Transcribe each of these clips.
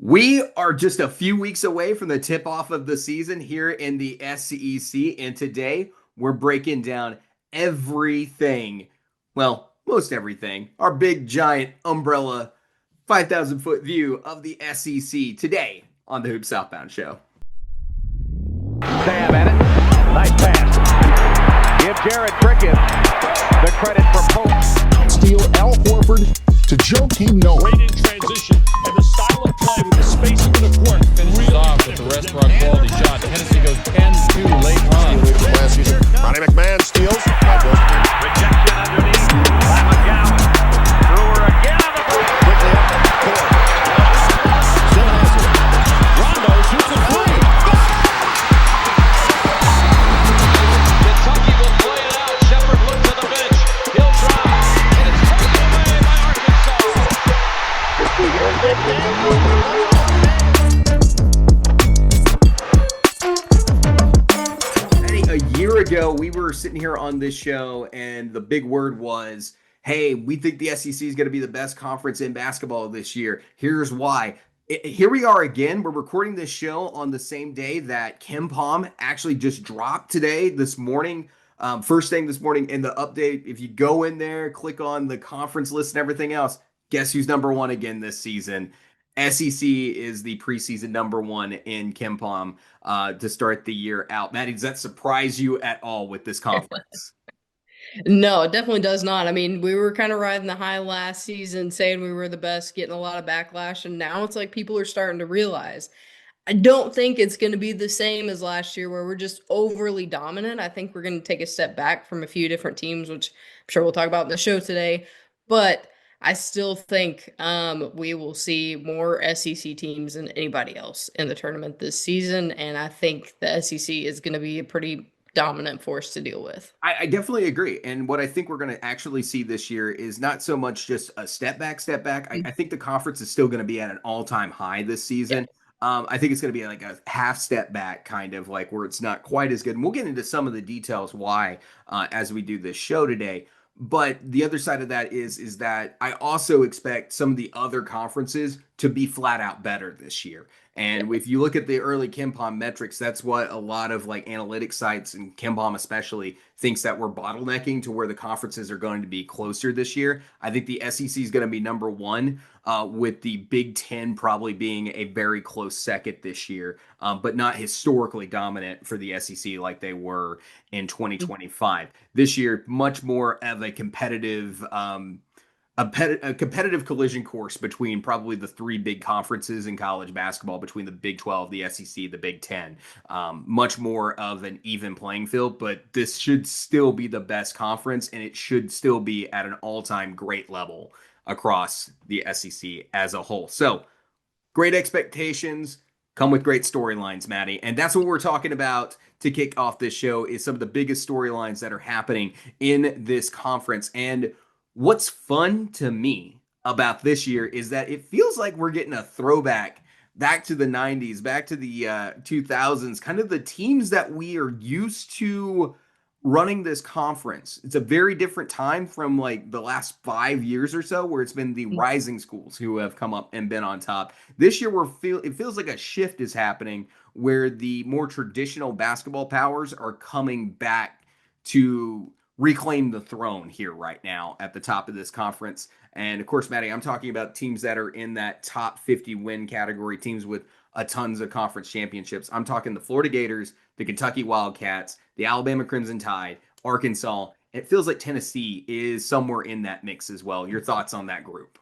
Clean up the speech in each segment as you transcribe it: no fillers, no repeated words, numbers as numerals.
We are just a few weeks away from the tip-off of the season here in the SEC, and today we're breaking down everything, well, most everything, our big giant umbrella 5,000-foot view of the SEC today on the Hoop Southbound Show. Stab at it. Nice pass. Give Jared Prickett the credit for Pope. Steal Al Horford to Joakim Noah. Great in transition and the style of play with the spacing of the court. Finishes off with the restaurant quality shot. Tennessee goes 10-2 late on. Last season, Ronnie McMahon steals. Rejection underneath by McGowan. Brewer again on the break. Quickly up the court. Still has it. Rondo shoots a three. Kentucky will play it out. Shepherd looks to the bench. He'll drive. And it's taken away by A year ago, we were sitting here on this show, and the big word was, hey, we think the SEC is going to be the best conference in basketball this year. Here's why. Here we are again. We're recording this show on the same day that KenPom actually just dropped this morning. First thing this morning in the update, if you go in there, click on the conference list and everything else, guess who's number one again this season? SEC is the preseason number one in KenPom to start the year out. Maddie, does that surprise you at all with this conference? No, it definitely does not. I mean, we were kind of riding the high last season, saying we were the best, getting a lot of backlash, and now it's like people are starting to realize. I don't think it's going to be the same as last year where we're just overly dominant. I think we're going to take a step back from a few different teams, which I'm sure we'll talk about in the show today. But I still think we will see more SEC teams than anybody else in the tournament this season, and I think the SEC is going to be a pretty dominant force to deal with. I definitely agree. And what I think we're going to actually see this year is not so much just a step back. I think the conference is still going to be at an all-time high this season. Yeah. I think it's going to be like a half step back, kind of like where it's not quite as good. And we'll get into some of the details why as we do this show today. But the other side of that is that I also expect some of the other conferences to be flat out better this year. And if you look at the early KenPom metrics, that's what a lot of like analytics sites and KenPom especially thinks that we're bottlenecking to where the conferences are going to be closer this year. I think the SEC is going to be number one, with the Big Ten probably being a very close second this year, but not historically dominant for the SEC like they were in 2025. This year, much more of a competitive a competitive collision course between probably the three big conferences in college basketball, between the Big 12, the SEC, the Big 10. Much more of an even playing field, but this should still be the best conference, and it should still be at an all-time great level across the SEC as a whole. So, great expectations come with great storylines, Maddie. And that's what we're talking about to kick off this show, is some of the biggest storylines that are happening in this conference. And what's fun to me about this year is that it feels like we're getting a throwback back to the 90s, back to the 2000s, kind of the teams that we are used to running this conference. It's a very different time from like the last 5 years or so, where it's been the rising schools who have come up and been on top. This year, it feels like a shift is happening where the more traditional basketball powers are coming back to reclaim the throne here right now at the top of this conference. And of course, Maddie, I'm talking about teams that are in that top 50 win category, teams with tons of conference championships. I'm talking the Florida Gators, the Kentucky Wildcats, the Alabama Crimson Tide, Arkansas. It feels like Tennessee is somewhere in that mix as well. Your thoughts on that group?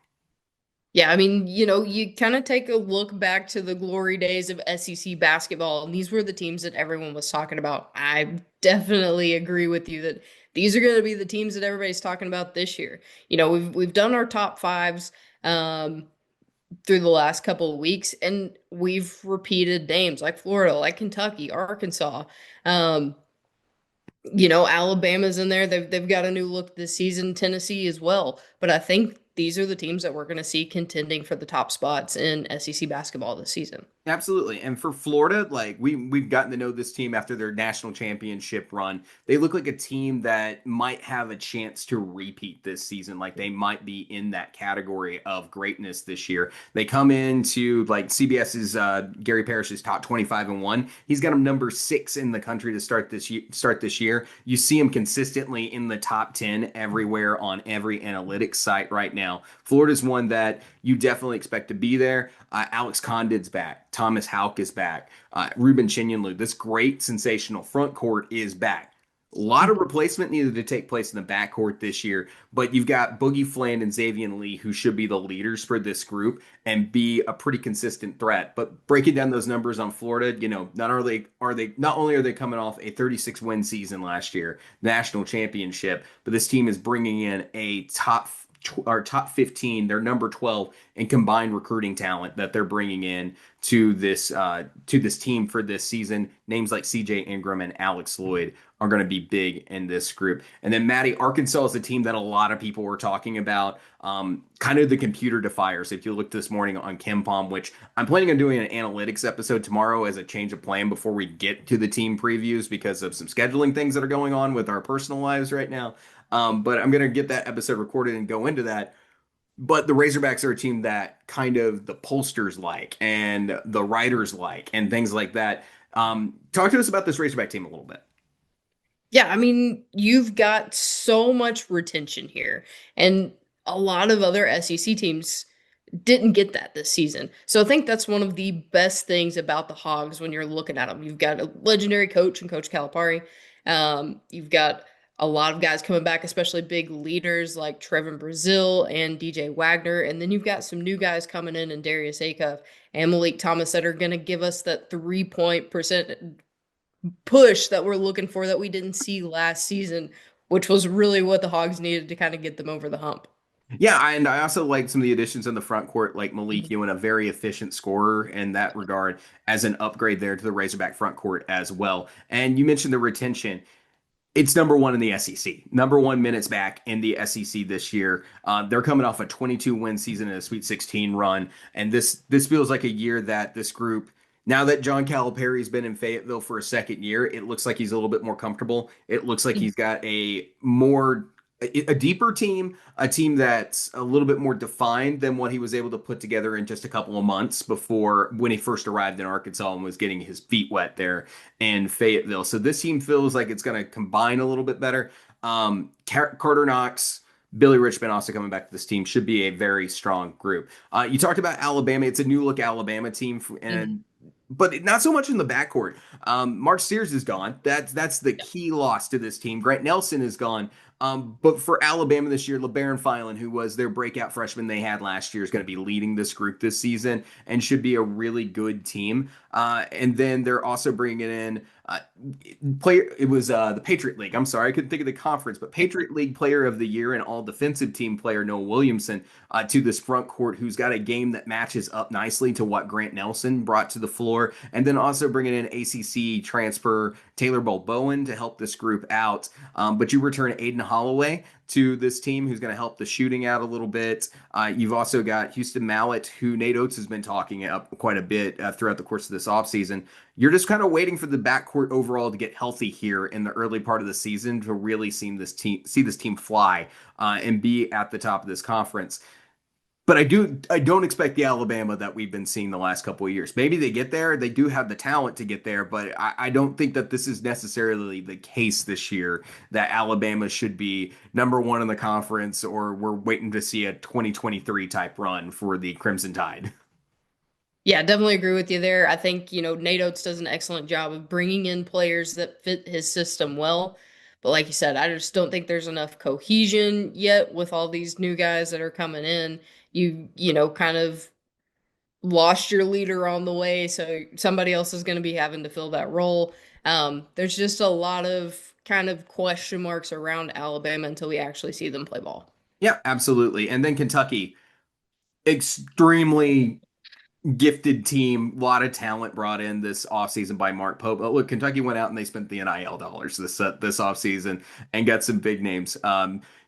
Yeah, I mean, you kind of take a look back to the glory days of SEC basketball, and these were the teams that everyone was talking about. I definitely agree with you that these are going to be the teams that everybody's talking about this year. We've done our top fives through the last couple of weeks, and we've repeated names like Florida, like Kentucky, Arkansas. Alabama's in there. They've got a new look this season. Tennessee as well. But I think these are the teams that we're going to see contending for the top spots in SEC basketball this season. Absolutely. And for Florida, like we've gotten to know this team after their national championship run. They look like a team that might have a chance to repeat this season. Like they might be in that category of greatness this year. They come into like CBS's Gary Parrish's top 25-1. He's got them number 6 in the country to start this year. You see him consistently in the top 10 everywhere on every analytics site right now. Florida's one that you definitely expect to be there. Alex Condon's back. Thomas Houck is back. Ruben Chinyonlu. This great, sensational front court is back. A lot of replacement needed to take place in the backcourt this year, but you've got Boogie Fland and Xavier Lee, who should be the leaders for this group and be a pretty consistent threat. But breaking down those numbers on Florida, not only are they coming off a 36-win season last year, national championship, but this team is bringing in a top 15, they're number 12 in combined recruiting talent that they're bringing in to this team for this season. Names like CJ Ingram and Alex Lloyd are going to be big in this group. And then Maddie, Arkansas is a team that a lot of people were talking about, kind of the computer defiers. If you look this morning on KenPom, which I'm planning on doing an analytics episode tomorrow as a change of plan before we get to the team previews because of some scheduling things that are going on with our personal lives right now. But I'm going to get that episode recorded and go into that. But the Razorbacks are a team that kind of the pollsters like and the writers like and things like that. Talk to us about this Razorback team a little bit. Yeah, I mean, you've got so much retention here, and a lot of other SEC teams didn't get that this season. So I think that's one of the best things about the Hogs when you're looking at them. You've got a legendary coach and Coach Calipari. You've got a lot of guys coming back, especially big leaders like Trevin Brazil and DJ Wagner. And then you've got some new guys coming in and Darius Acuff and Malik Thomas that are going to give us that 3-point percent push that we're looking for that we didn't see last season, which was really what the Hogs needed to kind of get them over the hump. Yeah, and I also like some of the additions in the front court, like Malik Ewan, a very efficient scorer in that regard, as an upgrade there to the Razorback front court as well. And you mentioned the retention. It's number 1 in the SEC. Number 1 minutes back in the SEC this year. They're coming off a 22-win season and a Sweet 16 run, and this feels like a year that this group. Now that John Calipari's been in Fayetteville for a second year, it looks like he's a little bit more comfortable. It looks like he's got a deeper team, a team that's a little bit more defined than what he was able to put together in just a couple of months before when he first arrived in Arkansas and was getting his feet wet there in Fayetteville. So this team feels like it's going to combine a little bit better. Karter Knox, Billy Richmond also coming back to this team should be a very strong group. You talked about Alabama. It's a new look Alabama team, but not so much in the backcourt. Mark Sears is gone. That's the key loss to this team. Grant Nelson is gone. But for Alabama this year, LeBaron Philon, who was their breakout freshman they had last year, is going to be leading this group this season and should be a really good team. And then they're also bringing in player. It was the Patriot League. I'm sorry, I couldn't think of the conference, but Patriot League Player of the Year and All Defensive Team player Noah Williamson to this front court, who's got a game that matches up nicely to what Grant Nelson brought to the floor. And then also bringing in ACC transfer Taylor Bowen to help this group out. But you return Aiden Holloway to this team, who's going to help the shooting out a little bit. You've also got Houston Mallett, who Nate Oats has been talking up quite a bit throughout the course of this offseason. You're just kind of waiting for the backcourt overall to get healthy here in the early part of the season to really see this team fly and be at the top of this conference. But I don't expect the Alabama that we've been seeing the last couple of years. Maybe they get there. They do have the talent to get there, but I don't think that this is necessarily the case this year, that Alabama should be number 1 in the conference, or we're waiting to see a 2023 type run for the Crimson Tide. Yeah, definitely agree with you there. I think, Nate Oats does an excellent job of bringing in players that fit his system well. But like you said, I just don't think there's enough cohesion yet with all these new guys that are coming in. You kind of lost your leader on the way, so somebody else is going to be having to fill that role. There's just a lot of kind of question marks around Alabama until we actually see them play ball. Yeah, absolutely. And then Kentucky, extremely gifted team, a lot of talent brought in this offseason by Mark Pope. Oh, look, Kentucky went out and they spent the NIL dollars this offseason and got some big names.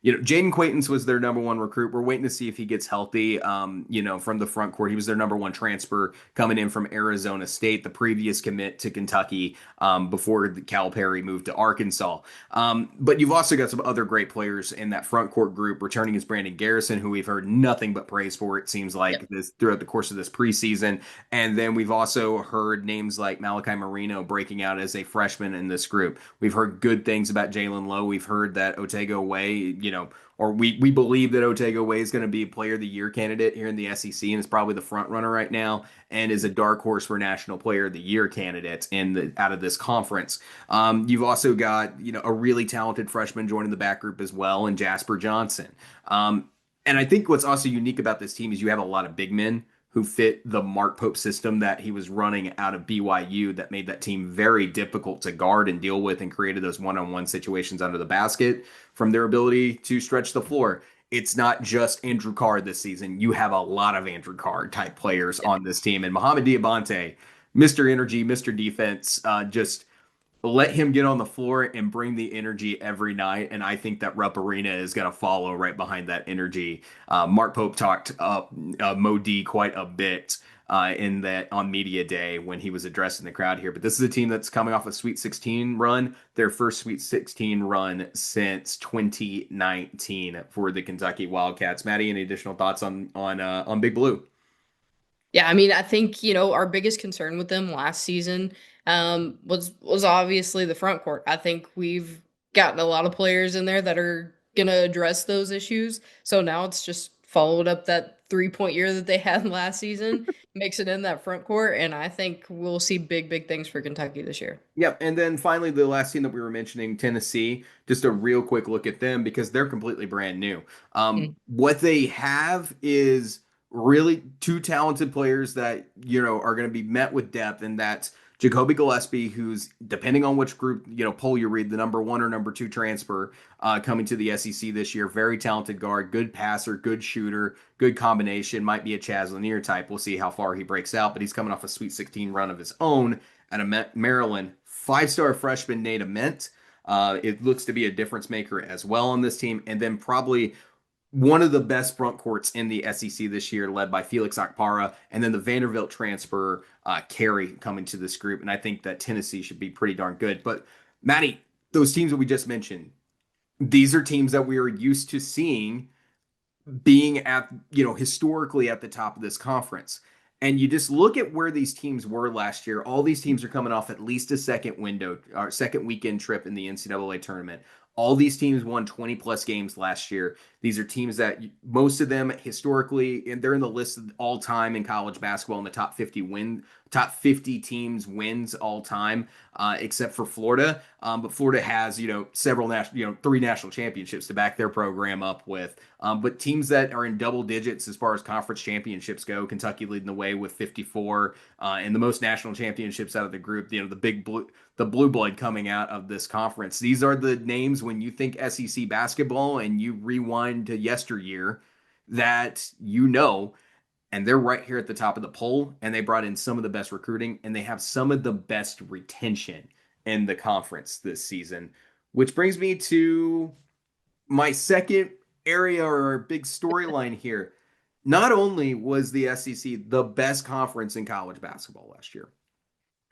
Jaden Quaintance was their number one recruit. We're waiting to see if he gets healthy. From the front court, he was their number one transfer coming in from Arizona State, the previous commit to Kentucky before the Calipari moved to Arkansas. But you've also got some other great players in that front court group. Returning is Brandon Garrison, who we've heard nothing but praise for, it seems like, this throughout the course of this preseason. And then we've also heard names like Malachi Marino breaking out as a freshman in this group. We've heard good things about Jalen Lowe. We've heard that Otega Oweh, or we believe that Otega Oweh is going to be a player of the year candidate here in the SEC and is probably the front runner right now and is a dark horse for national player of the year candidate out of this conference. You've also got, a really talented freshman joining the back group as well, and Jasper Johnson. And I think what's also unique about this team is you have a lot of big men who fit the Mark Pope system that he was running out of BYU that made that team very difficult to guard and deal with and created those one-on-one situations under the basket from their ability to stretch the floor. It's not just Andrew Carr this season. You have a lot of Andrew Carr type players on this team. And Mohamed Diabate, Mr. Energy, Mr. Defense, just let him get on the floor and bring the energy every night. And I think that Rupp Arena is going to follow right behind that energy. Mark Pope talked up Mo D quite a bit on media day when he was addressing the crowd here. But this is a team that's coming off a Sweet 16 run, their first Sweet 16 run since 2019 for the Kentucky Wildcats. Maddie, any additional thoughts on Big Blue? Yeah, I mean, I think, our biggest concern with them last season was obviously the front court. I think we've gotten a lot of players in there that are going to address those issues. So now it's just followed up that 3-point year that they had last season, makes it in that front court, and I think we'll see big, big things for Kentucky this year. Yep, and then finally the last team that we were mentioning, Tennessee, just a real quick look at them because they're completely brand new. What they have is really two talented players that, are going to be met with depth, and that's Jacoby Gillespie, who's, depending on which group, poll you read, the number 1 or number 2 transfer coming to the SEC this year. Very talented guard, good passer, good shooter, good combination. Might be a Chaz Lanier type. We'll see how far he breaks out, but he's coming off a Sweet 16 run of his own at Maryland. 5-star freshman Nate Ament. It looks to be a difference maker as well on this team. And then probably one of the best front courts in the SEC this year, led by Felix Okpara, and then the Vanderbilt transfer, Carey, coming to this group. And I think that Tennessee should be pretty darn good. But, Maddie, those teams that we just mentioned, these are teams that we are used to seeing being at, historically at the top of this conference. And you just look at where these teams were last year. All these teams are coming off at least a second weekend trip in the NCAA tournament. All these teams won 20-plus games last year. These are teams that most of them historically, and they're in the list of all time in college basketball in the top 50 teams wins all time, except for Florida. But Florida has, several 3 national championships to back their program up with. But teams that are in double digits as far as conference championships go, Kentucky leading the way with 54, and the most national championships out of the group, the blue blood coming out of this conference. These are the names when you think SEC basketball and you rewind to yesteryear that and they're right here at the top of the poll, and they brought in some of the best recruiting, and they have some of the best retention in the conference this season, which brings me to my second area or big storyline here. Not only was the SEC the best conference in college basketball last year,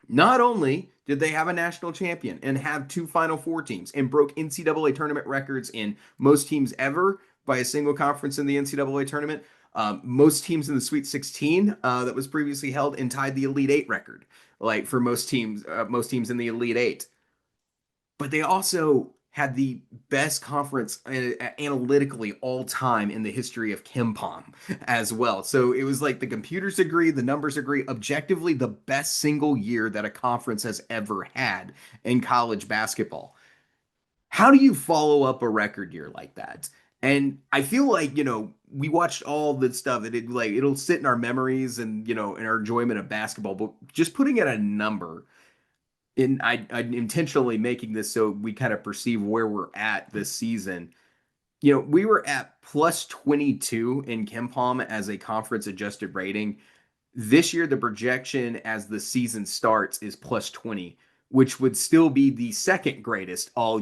not only did they have a national champion and have 2 Final Four teams and broke NCAA tournament records in most teams ever by a single conference in the NCAA tournament, most teams in the Sweet 16 that was previously held, and tied the Elite 8 record, like for most teams in the Elite 8. But they also had the best conference analytically all time in the history of KenPom as well. So it was like the computers agree, the numbers agree, objectively the best single year that a conference has ever had in college basketball. How do you follow up a record year like that? And I feel like, we watched all the stuff that it'll sit in our memories and, in our enjoyment of basketball, but just putting it a number, and I'm intentionally making this so we kind of perceive where we're at this season. We were at plus 22 in KenPom as a conference adjusted rating. This year, the projection as the season starts is plus 20. which would still be the second greatest all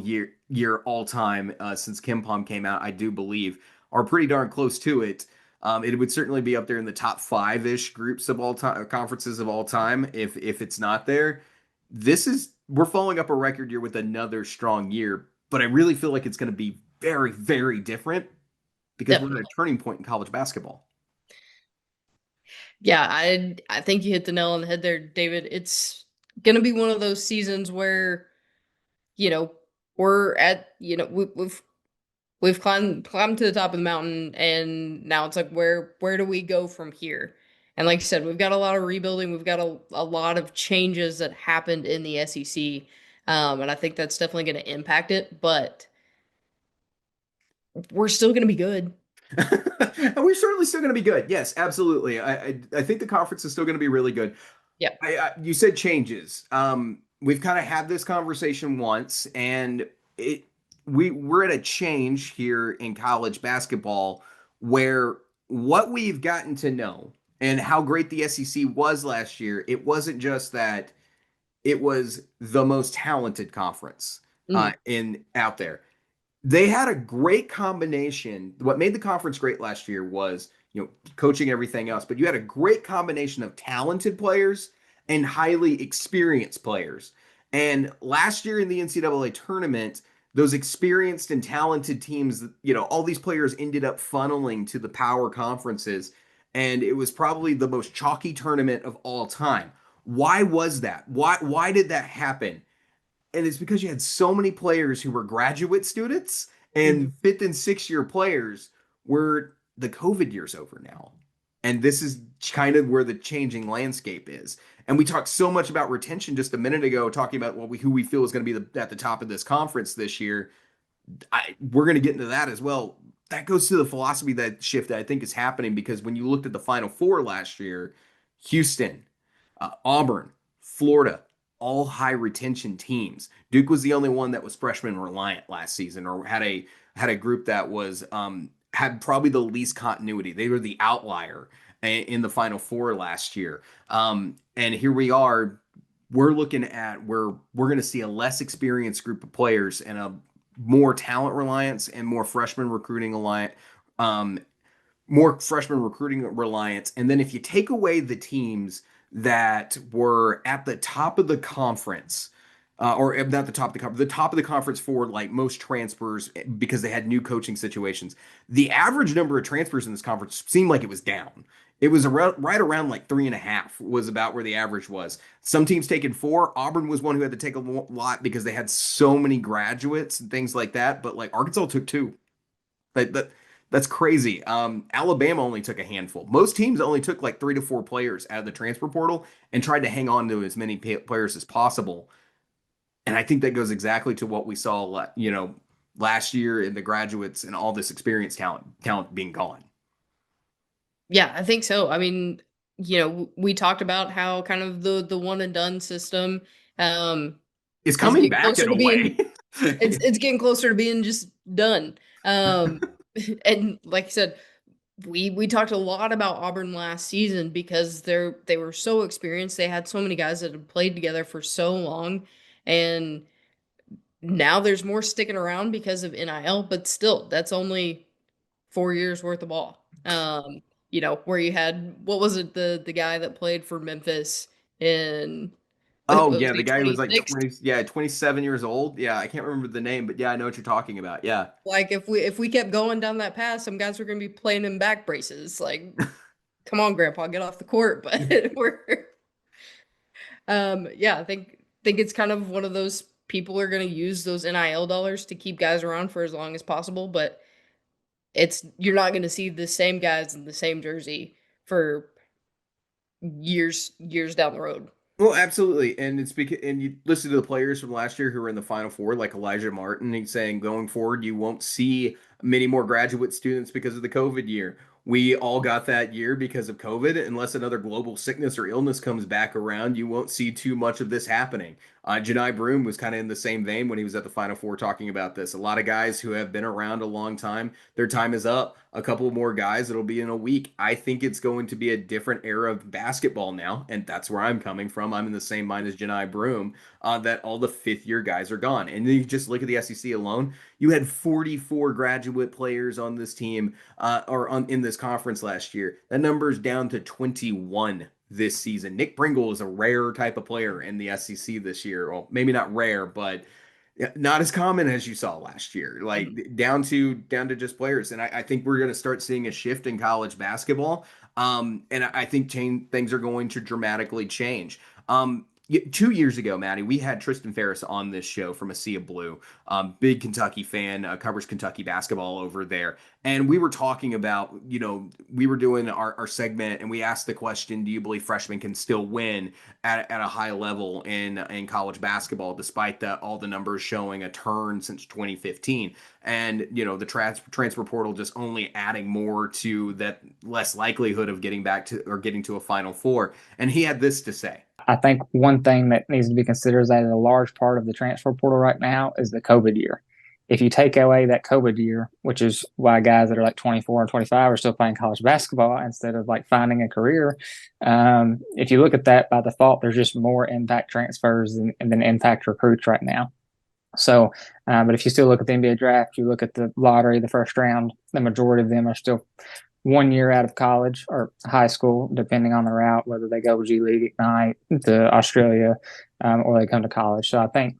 time since KenPom came out, I do believe, are pretty darn close to it. It would certainly be up there in the top 5-ish groups of all time, conferences of all time, if it's not there. We're following up a record year with another strong year, but I really feel like it's going to be very, very different because we're at a turning point in college basketball. Yeah, I think you hit the nail on the head there, David. It's gonna be one of those seasons where, we're at, we've climbed to the top of the mountain, and now it's like where do we go from here? And like you said, we've got a lot of rebuilding, we've got a lot of changes that happened in the SEC. And I think that's definitely gonna impact it, but we're still gonna be good. And we're certainly still going to be good. Yes, absolutely. I think the conference is still going to be really good. Yeah. You said changes. We've kind of had this conversation once, and we're at a change here in college basketball where what we've gotten to know and how great the SEC was last year, it wasn't just that it was the most talented conference out there. They had a great combination. What made the conference great last year was, coaching, everything else, but you had a great combination of talented players and highly experienced players. And last year in the NCAA tournament, those experienced and talented teams, all these players ended up funneling to the power conferences, and it was probably the most chalky tournament of all time. Why was that? Why did that happen? And it's because you had so many players who were graduate students and 5th and 6th year players where the COVID year's over now. And this is kind of where the changing landscape is. And we talked so much about retention just a minute ago, talking about who we feel is going to be at the top of this conference this year. We're going to get into that as well. That goes to the philosophy that shift that I think is happening, because when you looked at the Final Four last year, Houston, Auburn, Florida, all high retention teams. Duke was the only one that was freshman reliant last season, or had a group that was had probably the least continuity. They were the outlier in the Final Four last year. And here we are. We're looking at where we're going to see a less experienced group of players and a more talent reliance and more freshman recruiting reliance. And then if you take away the teams that were at the top of the conference, or not the top of the conference, the top of the conference for like most transfers, because they had new coaching situations. The average number of transfers in this conference seemed like it was down. It was right around like 3.5 was about where the average was. Some teams taking 4. Auburn was one who had to take a lot because they had so many graduates and things like that. But like Arkansas took 2. That's crazy. Alabama only took a handful. Most teams only took like 3 to 4 players out of the transfer portal and tried to hang on to as many players as possible. And I think that goes exactly to what we saw, last year in the graduates and all this experienced talent being gone. Yeah, I think so. I mean, we talked about how kind of the one and done system It's coming back in a way. it's getting closer to being just done. And like I said, we talked a lot about Auburn last season because they were so experienced. They had so many guys that had played together for so long, and now there's more sticking around because of NIL. But still, that's only 4 years worth of ball. Where you had, what was it, the guy that played for Memphis in. Oh, yeah, the guy who was like 27 years old. Yeah, I can't remember the name, but yeah, I know what you're talking about. Yeah. Like if we kept going down that path, some guys were going to be playing in back braces. Like, come on, Grandpa, get off the court. But we're, I think it's kind of one of those, people are going to use those NIL dollars to keep guys around for as long as possible. But you're not going to see the same guys in the same jersey for years down the road. Well, absolutely, and it's because, and you listen to the players from last year who were in the Final Four, like Elijah Martin. He's saying going forward, you won't see many more graduate students because of the COVID year. We all got that year because of COVID. Unless another global sickness or illness comes back around, you won't see too much of this happening. Janai Broom was kind of in the same vein when he was at the Final Four talking about this. A lot of guys who have been around a long time, their time is up. a couple more guys. It'll be in a week. I think it's going to be a different era of basketball now, and that's where I'm coming from. I'm in the same mind as Janai Broom, that all the fifth-year guys are gone. And then you just look at the SEC alone. You had 44 graduate players on this team, in this conference last year. That number is down to 21 this season. Nick Pringle is a rare type of player in the SEC this year. Well, maybe not rare, but not as common as you saw last year. Like down to just players. And I think we're going to start seeing a shift in college basketball. And I think things are going to dramatically change. 2 years ago, Maddie, we had Tristan Ferris on this show from A Sea of Blue, big Kentucky fan, covers Kentucky basketball over there. And we were talking about, we were doing our segment and we asked the question, do you believe freshmen can still win at a high level in college basketball, despite all the numbers showing a turn since 2015? And, the transfer portal just only adding more to that less likelihood of getting back to or getting to a Final Four. And he had this to say. I think one thing that needs to be considered is that a large part of the transfer portal right now is the COVID year. If you take away that COVID year, which is why guys that are like 24 and 25 are still playing college basketball instead of like finding a career. If you look at that by default, there's just more impact transfers than impact recruits right now. So, but if you still look at the NBA draft, you look at the lottery, the first round, the majority of them are still 1 year out of college or high school, depending on the route, whether they go G League, Ignite, to Australia, or they come to college. So I think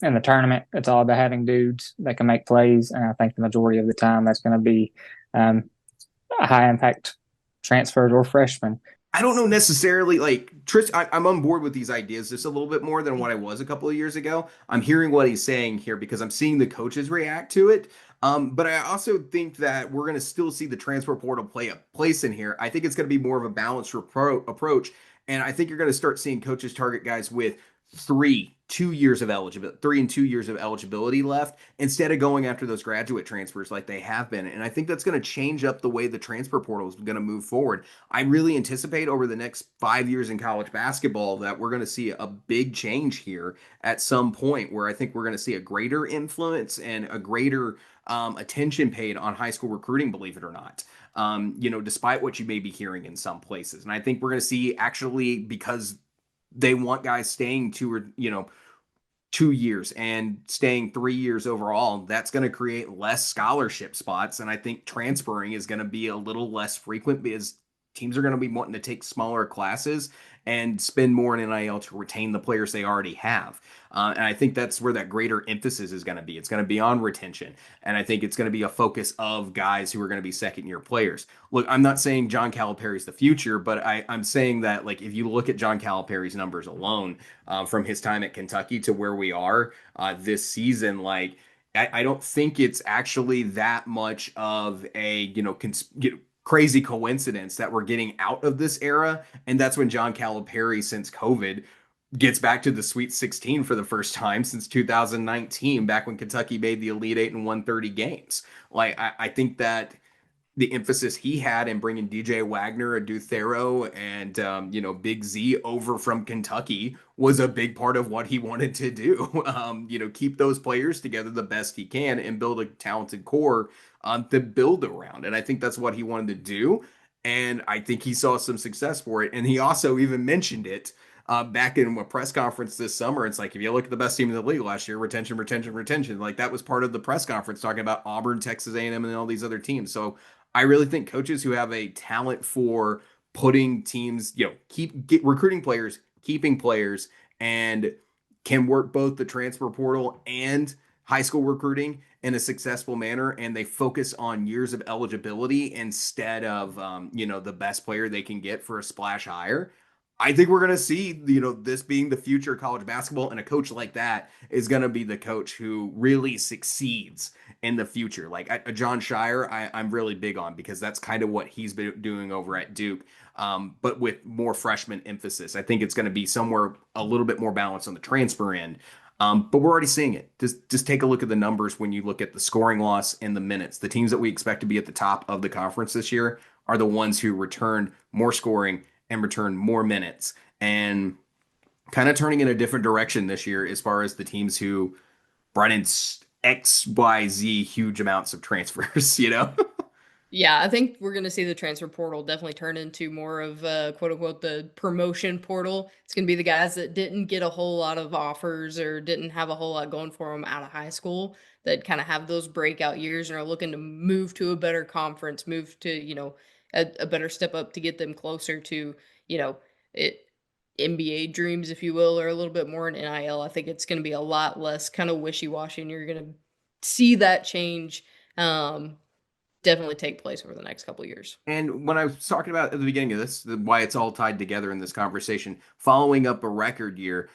in the tournament, it's all about having dudes that can make plays. And I think the majority of the time that's going to be high impact transfers or freshmen. I don't know necessarily, like, I'm on board with these ideas just a little bit more than what I was a couple of years ago. I'm hearing what he's saying here because I'm seeing the coaches react to it. But I also think that we're going to still see the transfer portal play a place in here. I think it's going to be more of a balanced approach. And I think you're going to start seeing coaches target guys with 3 years of eligibility, 3 and 2 years of eligibility left, instead of going after those graduate transfers like they have been. And I think that's going to change up the way the transfer portal is going to move forward. I really anticipate over the next 5 years in college basketball that we're going to see a big change here at some point, where I think we're going to see a greater influence and a greater attention paid on high school recruiting, believe it or not. Despite what you may be hearing in some places. And I think we're going to see, actually, because they want guys staying 2 years and staying 3 years overall, that's going to create less scholarship spots. And I think transferring is going to be a little less frequent because teams are going to be wanting to take smaller classes and spend more in NIL to retain the players they already have. And I think that's where that greater emphasis is going to be. It's going to be on retention. And I think it's going to be a focus of guys who are going to be second-year players. Look, I'm not saying John Calipari is the future, but I'm saying that, like, if you look at John Calipari's numbers alone, from his time at Kentucky to where we are this season, like, I don't think it's actually that much of a, crazy coincidence that we're getting out of this era. And that's when John Calipari, since COVID, gets back to the Sweet 16 for the first time since 2019, back when Kentucky made the Elite Eight and won 30 games. Like, I think that the emphasis he had in bringing DJ Wagner, Adu Thero, and, Big Z over from Kentucky was a big part of what he wanted to do. Keep those players together the best he can and build a talented core to build around. And I think that's what he wanted to do. And I think he saw some success for it. And he also even mentioned it back in a press conference this summer. It's like, if you look at the best team in the league last year, retention. Like, that was part of the press conference, talking about Auburn, Texas A&M, and all these other teams. So I really think coaches who have a talent for putting teams, recruiting players, keeping players, and can work both the transfer portal and high school recruiting in a successful manner, and they focus on years of eligibility instead of, the best player they can get for a splash hire. I think we're going to see, this being the future of college basketball, and a coach like that is going to be the coach who really succeeds in the future. Like John Shire, I'm really big on, because that's kind of what he's been doing over at Duke, but with more freshman emphasis. I think it's going to be somewhere a little bit more balanced on the transfer end. But we're already seeing it. Just take a look at the numbers when you look at the scoring loss and the minutes. The teams that we expect to be at the top of the conference this year are the ones who returned more scoring and returned more minutes, and kind of turning in a different direction this year as far as the teams who brought in XYZ huge amounts of transfers, Yeah, I think we're going to see the transfer portal definitely turn into more of quote unquote the promotion portal. It's going to be the guys that didn't get a whole lot of offers or didn't have a whole lot going for them out of high school that kind of have those breakout years and are looking to move to a better conference, move to, a better step up to get them closer to, you know, it NBA dreams, if you will, or a little bit more in NIL. I think it's going to be a lot less kind of wishy-washy, and you're going to see that change. Definitely take place over the next couple of years. And when I was talking about at the beginning of this, why it's all tied together in this conversation, following up a record year,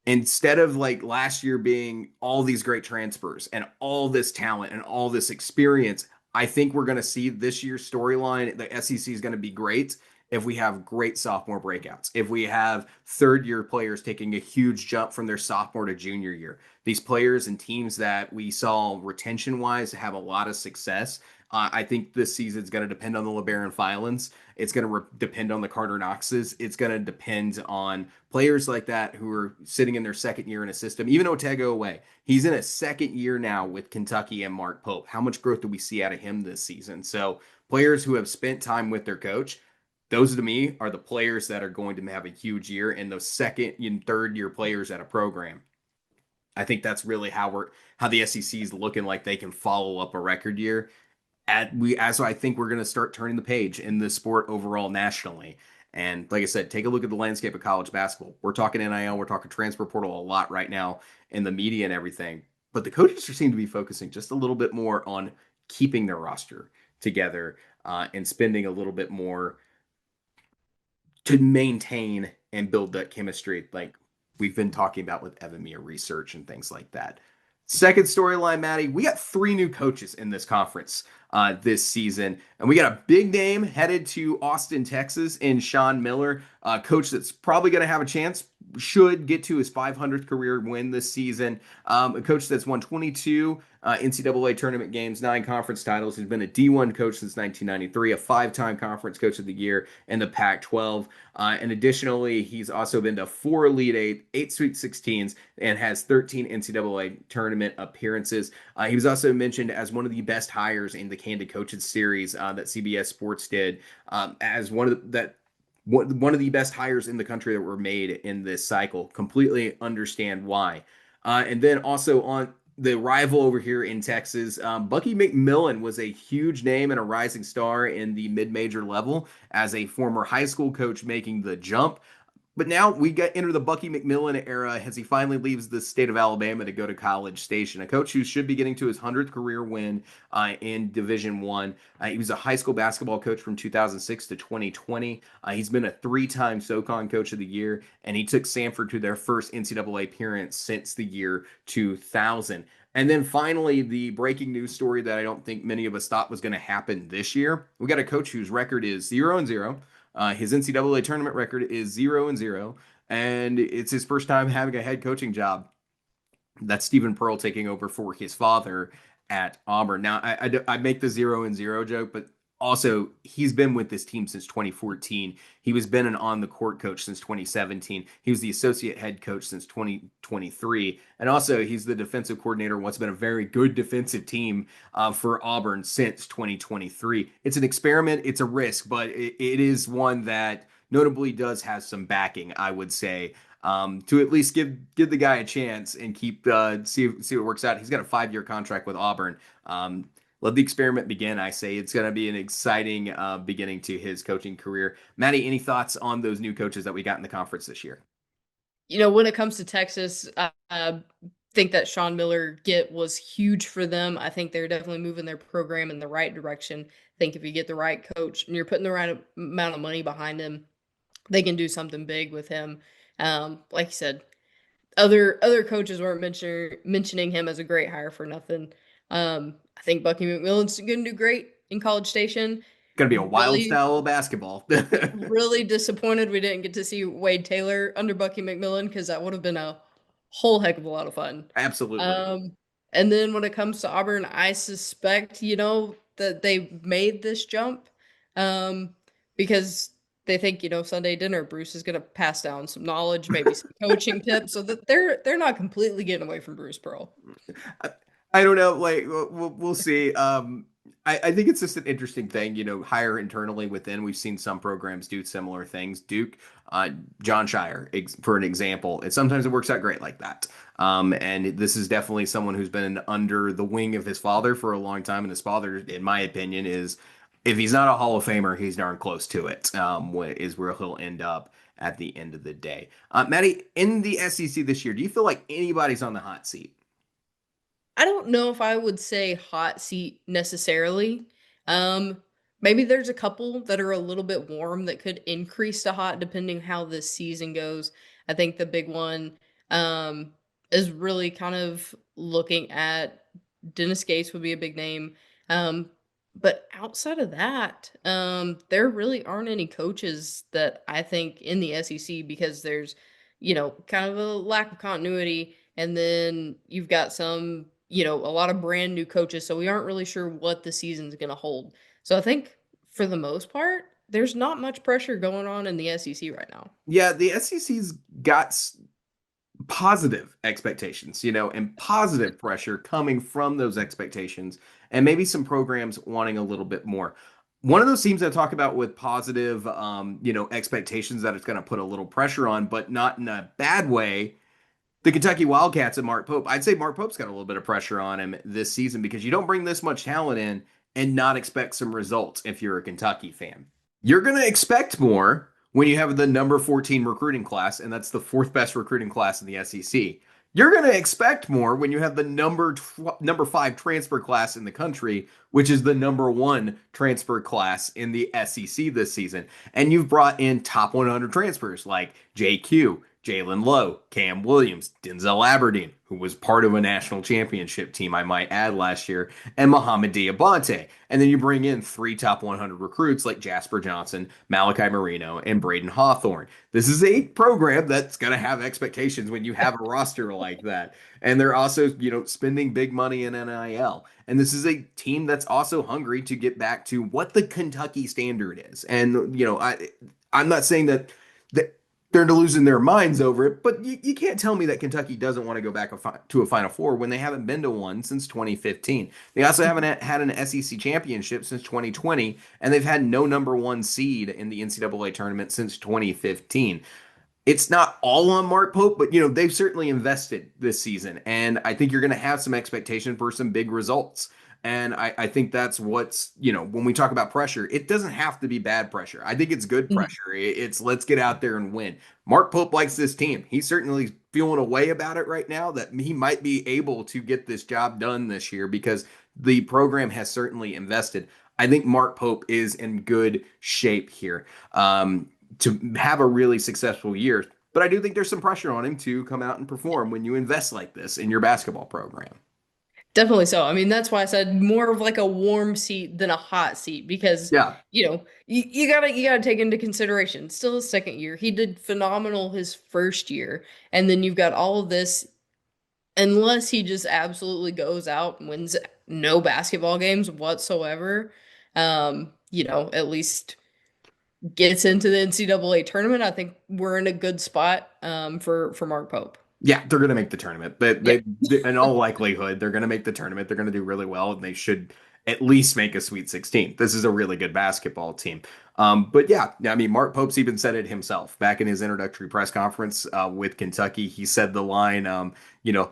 instead of like last year being all these great transfers and all this talent and all this experience, I think we're going to see this year's storyline. The SEC is going to be great if we have great sophomore breakouts, if we have third year players taking a huge jump from their sophomore to junior year. These players and teams that we saw retention wise have a lot of success. I think this season is going to depend on the LeBaron Philons. It's going to depend on the Karter Knoxes. It's going to depend on players like that who are sitting in their second year in a system. Even Otega Oweh, he's in a second year now with Kentucky and Mark Pope. How much growth do we see out of him this season? So players who have spent time with their coach, those to me are the players that are going to have a huge year, and those second and third year players at a program. I think that's really how the SEC is looking like they can follow up a record year. As I think we're going to start turning the page in the sport overall nationally. And like I said, take a look at the landscape of college basketball. We're talking NIL, we're talking transfer portal a lot right now in the media and everything. But the coaches seem to be focusing just a little bit more on keeping their roster together and spending a little bit more to maintain and build that chemistry like we've been talking about with Evamere research and things like that. Second storyline, Maddie, we got 3 new coaches in this conference this season. And we got a big name headed to Austin, Texas in Sean Miller, a coach that's probably going to have a chance, should get to his 500th career win this season. A coach that's won 22 NCAA tournament games, 9 conference titles. He's been a D1 coach since 1993, a 5-time conference coach of the year in the Pac-12. And additionally, he's also been to 4 Elite 8, 8 Sweet 16s, and has 13 NCAA tournament appearances. He was also mentioned as one of the best hires in the Candid Coaches series that CBS Sports did, as one of the best hires in the country that were made in this cycle. Completely understand why. And then also on the rival over here in Texas, Bucky McMillian was a huge name and a rising star in the mid-major level as a former high school coach making the jump. But now we enter the Bucky McMillian era as he finally leaves the state of Alabama to go to College Station, a coach who should be getting to his 100th career win in Division I. He was a high school basketball coach from 2006 to 2020. He's been a 3-time SoCon Coach of the Year, and he took Samford to their first NCAA appearance since the year 2000. And then finally, the breaking news story that I don't think many of us thought was going to happen this year. We got a coach whose record is 0-0. His NCAA tournament record is 0-0, and it's his first time having a head coaching job. That's Stephen Pearl taking over for his father at Auburn. Now, I make the 0-0 joke, but also he's been with this team since 2014. He was been an on-the-court coach since 2017. He was the associate head coach since 2023. And also he's the defensive coordinator of what's been a very good defensive team for Auburn since 2023. It's an experiment. It's a risk, but it is one that notably does have some backing, I would say, to at least give the guy a chance and keep see what works out. He's got a 5-year contract with Auburn. Let the experiment begin. I say it's going to be an exciting beginning to his coaching career. Maddie, any thoughts on those new coaches that we got in the conference this year? When it comes to Texas, I think that Sean Miller was huge for them. I think they're definitely moving their program in the right direction. I think if you get the right coach and you're putting the right amount of money behind him, they can do something big with him. Like you said, other coaches weren't mentioning him as a great hire for nothing. I think Bucky McMillian's going to do great in College Station. Going to be a wild style of basketball. Really disappointed we didn't get to see Wade Taylor under Bucky McMillian, because that would have been a whole heck of a lot of fun. Absolutely. And then when it comes to Auburn, I suspect, that they made this jump because they think, Sunday dinner, Bruce is going to pass down some knowledge, maybe some coaching tips, so that they're not completely getting away from Bruce Pearl. I don't know. Like we'll see. I think it's just an interesting thing, hire internally within. We've seen some programs do similar things. Duke, John Shire, for an example, and sometimes it works out great like that. And this is definitely someone who's been under the wing of his father for a long time. And his father, in my opinion, is if he's not a Hall of Famer, he's darn close to it, is where he'll end up at the end of the day. Maddie, in the SEC this year, do you feel like anybody's on the hot seat? I don't know if I would say hot seat necessarily. Um, Maybe there's a couple that are a little bit warm that could increase to hot depending how this season goes. I think the big one um, is really kind of looking at Dennis Gates would be a big name. Um, but outside of that, there really aren't any coaches that I think in the SEC because there's, kind of a lack of continuity. And then you've got some, a lot of brand new coaches. So we aren't really sure what the season's going to hold. So I think for the most part, there's not much pressure going on in the SEC right now. Yeah, the SEC's got positive expectations, and positive pressure coming from those expectations, and maybe some programs wanting a little bit more. One of those teams I talk about with positive, expectations that it's going to put a little pressure on, but not in a bad way. The Kentucky Wildcats and Mark Pope. I'd say Mark Pope's got a little bit of pressure on him this season because you don't bring this much talent in and not expect some results if you're a Kentucky fan. You're going to expect more when you have the number 14 recruiting class, and that's the fourth best recruiting class in the SEC. You're going to expect more when you have the number 5 transfer class in the country, which is the number 1 transfer class in the SEC this season. And you've brought in top 100 transfers like JQ, Jalen Lowe, Cam Williams, Denzel Aberdeen, who was part of a national championship team, I might add, last year, and Mohamed Diabate. And then you bring in 3 top 100 recruits like Jasper Johnson, Malachi Marino, and Braden Hawthorne. This is a program that's going to have expectations when you have a roster like that. And they're also, spending big money in NIL. And this is a team that's also hungry to get back to what the Kentucky standard is. And, I'm not saying that they're losing their minds over it, but you can't tell me that Kentucky doesn't want to go back to a Final Four when they haven't been to one since 2015. They also haven't had an SEC championship since 2020, and they've had no number 1 seed in the NCAA tournament since 2015. It's not all on Mark Pope, but they've certainly invested this season, and I think you're going to have some expectation for some big results. And I think that's what's, when we talk about pressure, it doesn't have to be bad pressure. I think it's good pressure. It's let's get out there and win. Mark Pope likes this team. He's certainly feeling a way about it right now that he might be able to get this job done this year because the program has certainly invested. I think Mark Pope is in good shape here to have a really successful year. But I do think there's some pressure on him to come out and perform when you invest like this in your basketball program. Definitely so. I mean, that's why I said more of like a warm seat than a hot seat because Yeah. You gotta take into consideration still his second year. He did phenomenal his first year, and then you've got all of this. Unless he just absolutely goes out and wins no basketball games whatsoever, at least gets into the NCAA tournament. I think we're in a good spot for Mark Pope. Yeah, they're going to make the tournament. They in all likelihood, they're going to make the tournament. They're going to do really well, and they should at least make a Sweet 16. This is a really good basketball team. But yeah, I mean, Mark Pope's even said it himself back in his introductory press conference with Kentucky. He said the line, a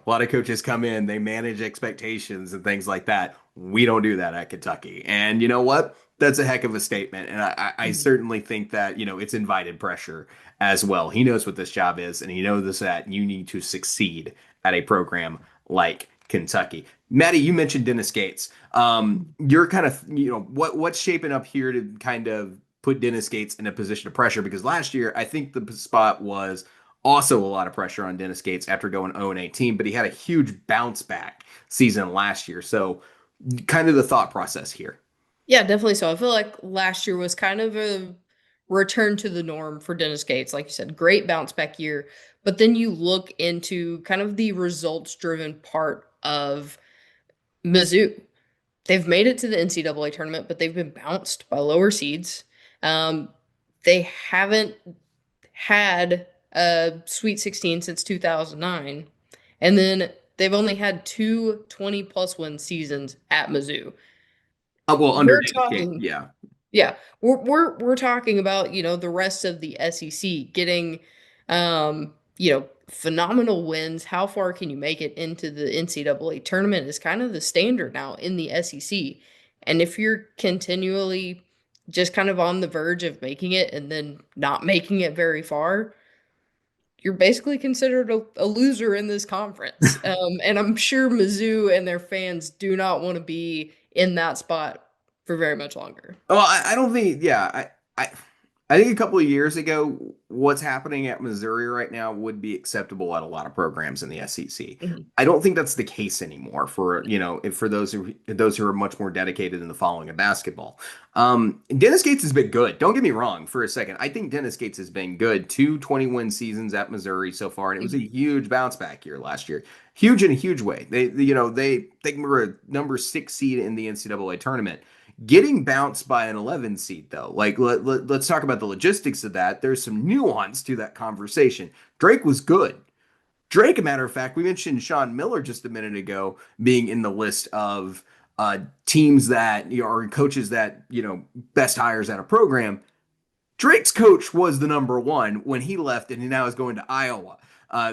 lot of coaches come in, they manage expectations and things like that. We don't do that at Kentucky. And you know what? That's a heck of a statement. And I certainly think that, it's invited pressure as well. He knows what this job is, and he knows that you need to succeed at a program like Kentucky. Maddie, you mentioned Dennis Gates. You're kind of, what's shaping up here to kind of put Dennis Gates in a position of pressure? Because last year, I think the spot was also a lot of pressure on Dennis Gates after going 0-18, but he had a huge bounce back season last year. So kind of the thought process here. Yeah, definitely so. I feel like last year was kind of a return to the norm for Dennis Gates. Like you said, great bounce back year. But then you look into kind of the results driven part of Mizzou. They've made it to the NCAA tournament, but they've been bounced by lower seeds. They haven't had a Sweet 16 since 2009. And then they've only had 2 20-plus win seasons at Mizzou. Well, under we're Dennis Gates, talking, yeah. yeah, we're talking about, the rest of the SEC getting, phenomenal wins. How far can you make it into the NCAA tournament is kind of the standard now in the SEC. And if you're continually just kind of on the verge of making it and then not making it very far, you're basically considered a loser in this conference. And I'm sure Mizzou and their fans do not want to be in that spot for very much longer. Oh, I don't think. Yeah, I think a couple of years ago, what's happening at Missouri right now would be acceptable at a lot of programs in the SEC. Mhm. I don't think that's the case anymore for for those who are much more dedicated in the following of basketball. Dennis Gates has been good. Don't get me wrong for a second. I think Dennis Gates has been good. 2 20-win seasons at Missouri so far, and it was a huge bounce back year last year. Huge in a huge way. They were a number 6 seed in the NCAA tournament. Getting bounced by an 11 seed, though, like let's talk about the logistics of that. There's some nuance to that conversation. Drake was good. Drake, a matter of fact, we mentioned Sean Miller just a minute ago being in the list of teams that are coaches that best hires at a program. Drake's coach was the number one when he left, and he now is going to Iowa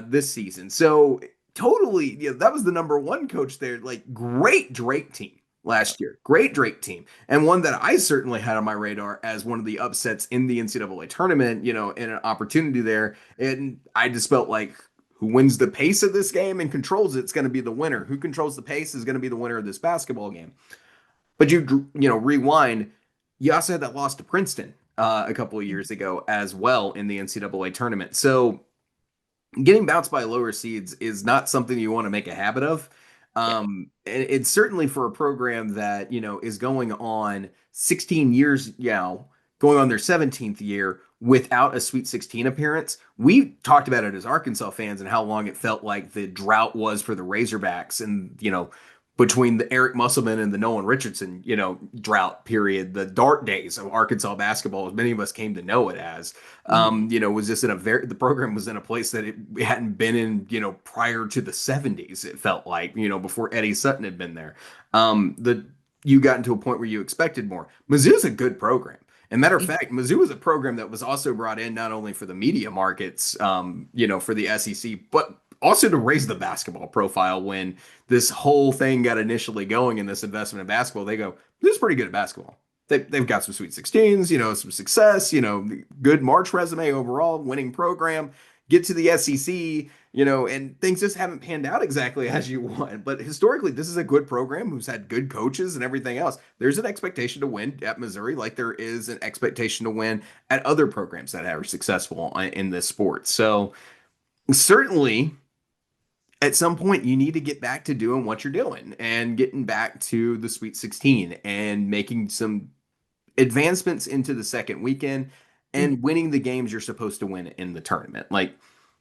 this season. So totally, that was the number one coach there. Like, great Drake team last year. Great Drake team. And one that I certainly had on my radar as one of the upsets in the NCAA tournament, in an opportunity there. And I just felt like who wins the pace of this game and controls it's going to be the winner. Who controls the pace is going to be the winner of this basketball game. But rewind, you also had that loss to Princeton a couple of years ago as well in the NCAA tournament. So getting bounced by lower seeds is not something you want to make a habit of. It's certainly for a program that, is going on 16 years now, going on their 17th year without a Sweet 16 appearance. We talked about it as Arkansas fans and how long it felt like the drought was for the Razorbacks and, between the Eric Musselman and the Nolan Richardson, drought period, the dark days of Arkansas basketball, as many of us came to know it as, was just the program was in a place that it hadn't been in, prior to the 70s, it felt like, before Eddie Sutton had been there. You got into a point where you expected more. Mizzou's a good program. And matter of fact, Mizzou was a program that was also brought in not only for the media markets, for the SEC, but also to raise the basketball profile. When this whole thing got initially going in this investment in basketball, they go, this is pretty good at basketball. They've got some Sweet 16s, some success, good March resume overall, winning program, get to the SEC, and things just haven't panned out exactly as you want. But historically, this is a good program who's had good coaches and everything else. There's an expectation to win at Missouri, like there is an expectation to win at other programs that are successful in this sport. So certainly, at some point, you need to get back to doing what you're doing and getting back to the Sweet 16 and making some advancements into the second weekend and winning the games you're supposed to win in the tournament. Like,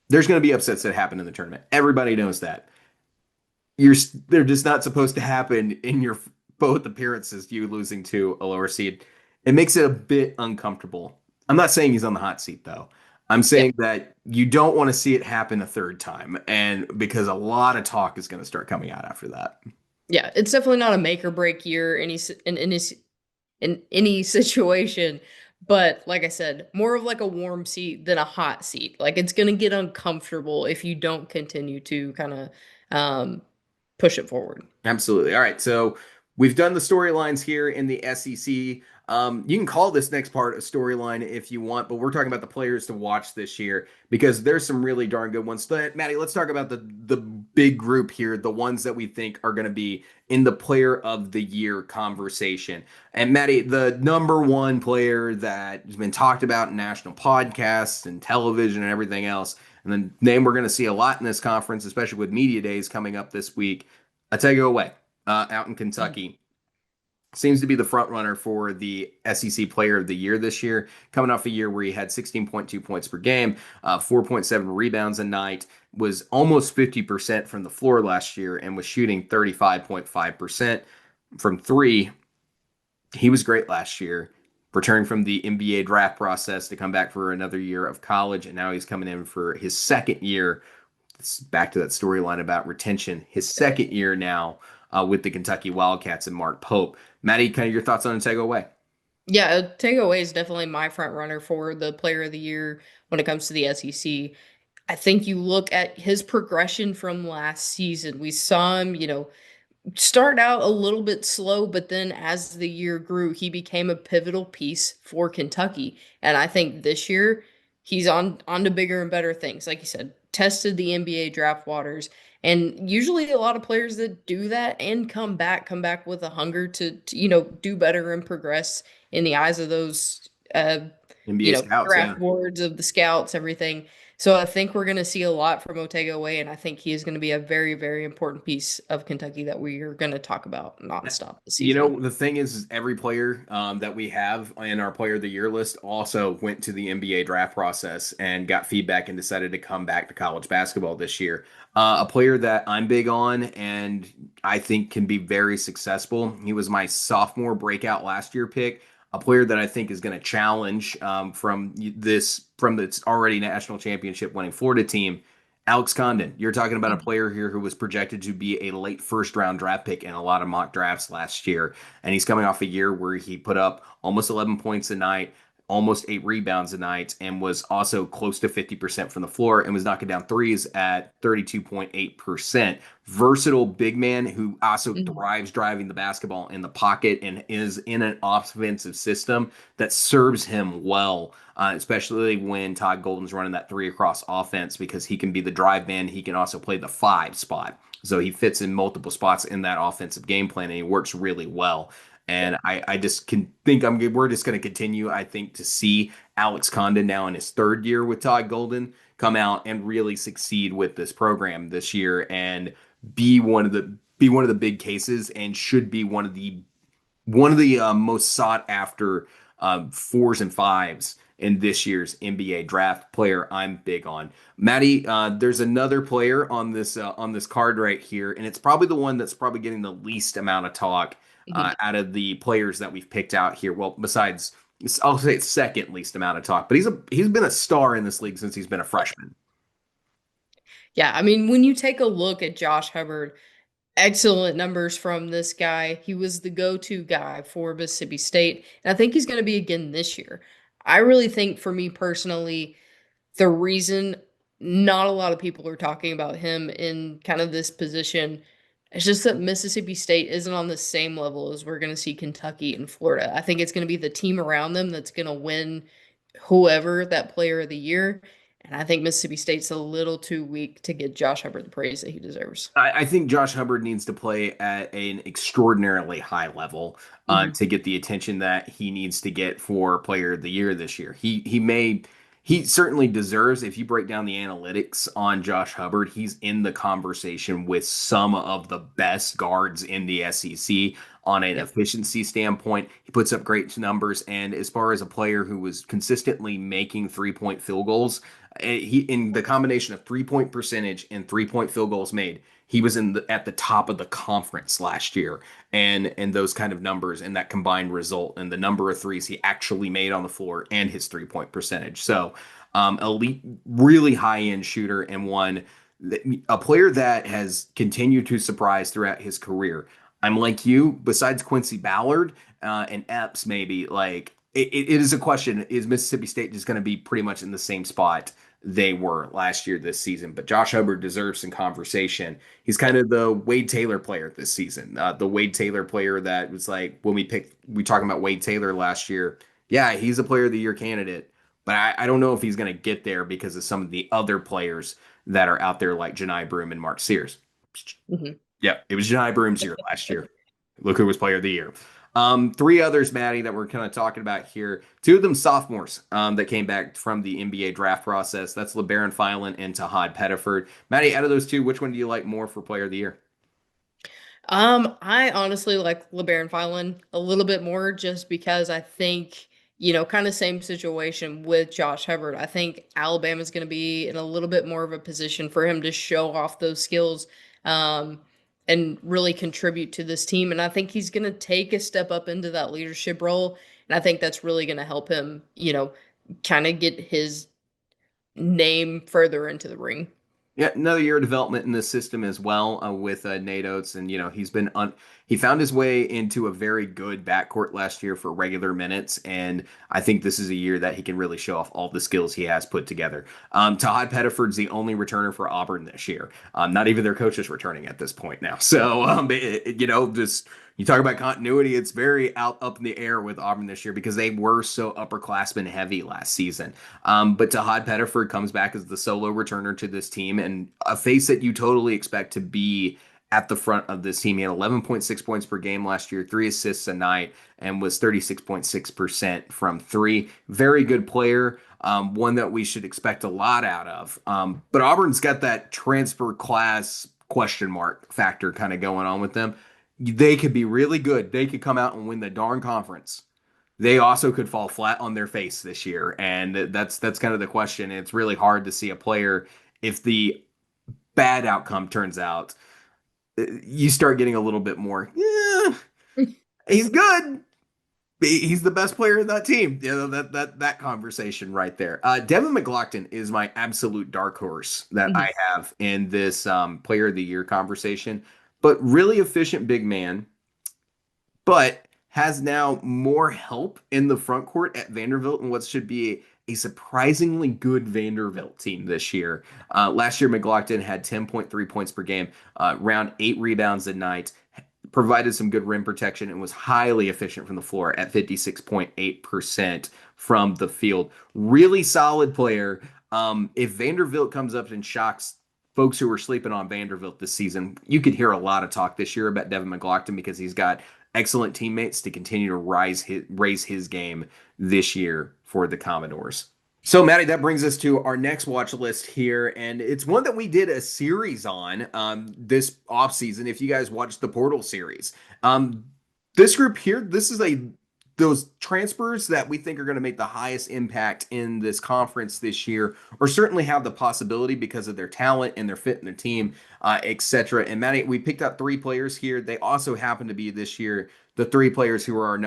there's going to be upsets that happen in the tournament. Everybody knows that. They're just not supposed to happen in your both appearances, you losing to a lower seed. It makes it a bit uncomfortable. I'm not saying he's on the hot seat, though. I'm saying that you don't want to see it happen a third time, and because a lot of talk is going to start coming out after that. Yeah, it's definitely not a make or break year in any situation, but like I said, more of like a warm seat than a hot seat. Like, it's going to get uncomfortable if you don't continue to kind of push it forward. Absolutely. All right, so we've done the storylines here in the SEC. You can call this next part a storyline if you want, but we're talking about the players to watch this year because there's some really darn good ones. Maddie, let's talk about the big group here, the ones that we think are going to be in the player of the year conversation. And Maddie, the number one player that has been talked about in national podcasts and television and everything else, and the name we're going to see a lot in this conference, especially with media days coming up this week, Otega Oweh, out in Kentucky. Seems to be the front runner for the SEC Player of the Year this year, coming off a year where he had 16.2 points per game, 4.7 rebounds a night, was almost 50% from the floor last year, and was shooting 35.5% from three. He was great last year, returning from the NBA draft process to come back for another year of college, and now he's coming in for his second year. It's back to that storyline about retention. His second year now with the Kentucky Wildcats and Mark Pope. Maddie, kind of your thoughts on Otega Oweh? Yeah, Otega Oweh is definitely my front runner for the player of the year when it comes to the SEC. I think you look at his progression from last season. We saw him, start out a little bit slow, but then as the year grew, he became a pivotal piece for Kentucky. And I think this year he's on to bigger and better things. Like you said, tested the NBA draft waters. And usually a lot of players that do that and come back with a hunger to do better and progress in the eyes of those NBA scouts, yeah. draft boards of the scouts, everything. So I think we're going to see a lot from Otega Oweh, and I think he is going to be a very, very important piece of Kentucky that we are going to talk about nonstop this season. The thing is every player that we have in our player of the year list also went to the NBA draft process and got feedback and decided to come back to college basketball this year. A player that I'm big on and I think can be very successful. He was my sophomore breakout last year pick. A player that I think is going to challenge from this already national championship winning Florida team, Alex Condon. You're talking about a player here who was projected to be a late first round draft pick in a lot of mock drafts last year. And he's coming off a year where he put up almost 11 points a night, almost 8 rebounds a night, and was also close to 50% from the floor and was knocking down threes at 32.8%. Versatile big man who also thrives driving the basketball in the pocket and is in an offensive system that serves him well, especially when Todd Golden's running that three across offense because he can be the drive man. He can also play the 5 spot. So he fits in multiple spots in that offensive game plan and he works really well. And I just we're just going to continue, I think, to see Alex Condon now in his 3rd year with Todd Golden come out and really succeed with this program this year and be one of the big cases and should be one of the most sought after 4s and 5s in this year's NBA draft player I'm big on. Maddie, there's another player on this card right here, and it's probably the one that's probably getting the least amount of talk out of the players that we've picked out here. Well, besides, I'll say it's second least amount of talk, but he's been a star in this league since he's been a freshman. Yeah, I mean, when you take a look at Josh Hubbard, excellent numbers from this guy. He was the go-to guy for Mississippi State, and I think he's going to be again this year. I really think for me personally, the reason not a lot of people are talking about him in kind of this position is just that Mississippi State isn't on the same level as we're going to see Kentucky and Florida. I think it's going to be the team around them that's going to win whoever that player of the year. And I think Mississippi State's a little too weak to get Josh Hubbard the praise that he deserves. I think Josh Hubbard needs to play at an extraordinarily high level to get the attention that he needs to get for Player of the Year this year. He certainly deserves, if you break down the analytics on Josh Hubbard, he's in the conversation with some of the best guards in the SEC on an efficiency standpoint. He puts up great numbers. And as far as a player who was consistently making 3-point field goals, he in the combination of 3-point percentage and 3-point field goals made, he was at the top of the conference last year, and those kind of numbers and that combined result and the number of threes he actually made on the floor and his 3-point percentage. So, elite, really high end shooter and a player that has continued to surprise throughout his career. I'm like you, besides Quincy Ballard and Epps, maybe like it is a question: is Mississippi State just going to be pretty much in the same spot they were last year this season? But Josh Hubbard deserves some conversation. He's kind of the Wade Taylor player this season. The Wade Taylor player that was like when we talking about Wade Taylor last year. Yeah, he's a player of the year candidate, but I don't know if he's going to get there because of some of the other players that are out there like Janai Broome and Mark Sears. Yeah, it was Janai Broome's year last year. Look who was player of the year. 3 others, Maddie, that we're kind of talking about here. 2 of them sophomores that came back from the NBA draft process. That's LeBaron Philon and Todd Pettiford. Maddie, out of those 2, which one do you like more for player of the year? I honestly like LeBaron Philon a little bit more just because I think, kind of same situation with Josh Hubbard. I think Alabama's going to be in a little bit more of a position for him to show off those skills. And really contribute to this team. And I think he's going to take a step up into that leadership role. And I think that's really going to help him, kind of get his name further into the ring. Yeah, another year of development in the system as well with Nate Oats, and he found his way into a very good backcourt last year for regular minutes, and I think this is a year that he can really show off all the skills he has put together. Todd Pettiford's the only returner for Auburn this year. Not even their coach is returning at this point now. So just you talk about continuity, it's very out up in the air with Auburn this year because they were so upperclassmen heavy last season. But Todd Pettiford comes back as the solo returner to this team and a face that you totally expect to be at the front of this team. He had 11.6 points per game last year, 3 assists a night, and was 36.6% from three. Very good player. One that we should expect a lot out of. But Auburn's got that transfer class question mark factor kind of going on with them. They could be really good. They could come out and win the darn conference. They also could fall flat on their face this year, and that's kind of the question. It's really hard to see a player if the bad outcome turns out. You start getting a little bit more. Yeah, he's good. He's the best player in that team. That conversation right there. Devin McGlockton is my absolute dark horse that I have in this Player of the Year conversation. But really efficient big man, but has now more help in the front court at Vanderbilt in what should be a surprisingly good Vanderbilt team this year. Last year, McGlockton had 10.3 points per game, around 8 rebounds a night, provided some good rim protection, and was highly efficient from the floor at 56.8% from the field. Really solid player. If Vanderbilt comes up and shocks folks who were sleeping on Vanderbilt this season, you could hear a lot of talk this year about Devin McGlockton because he's got excellent teammates to continue to raise his game this year for the Commodores. So, Maddie, that brings us to our next watch list here, and it's one that we did a series on this offseason, if you guys watched the Portal series. This group here, this is those transfers that we think are going to make the highest impact in this conference this year, or certainly have the possibility because of their talent and their fit in the team, etc. And Maddie, we picked up 3 players here. They also happen to be this year the 3 players who are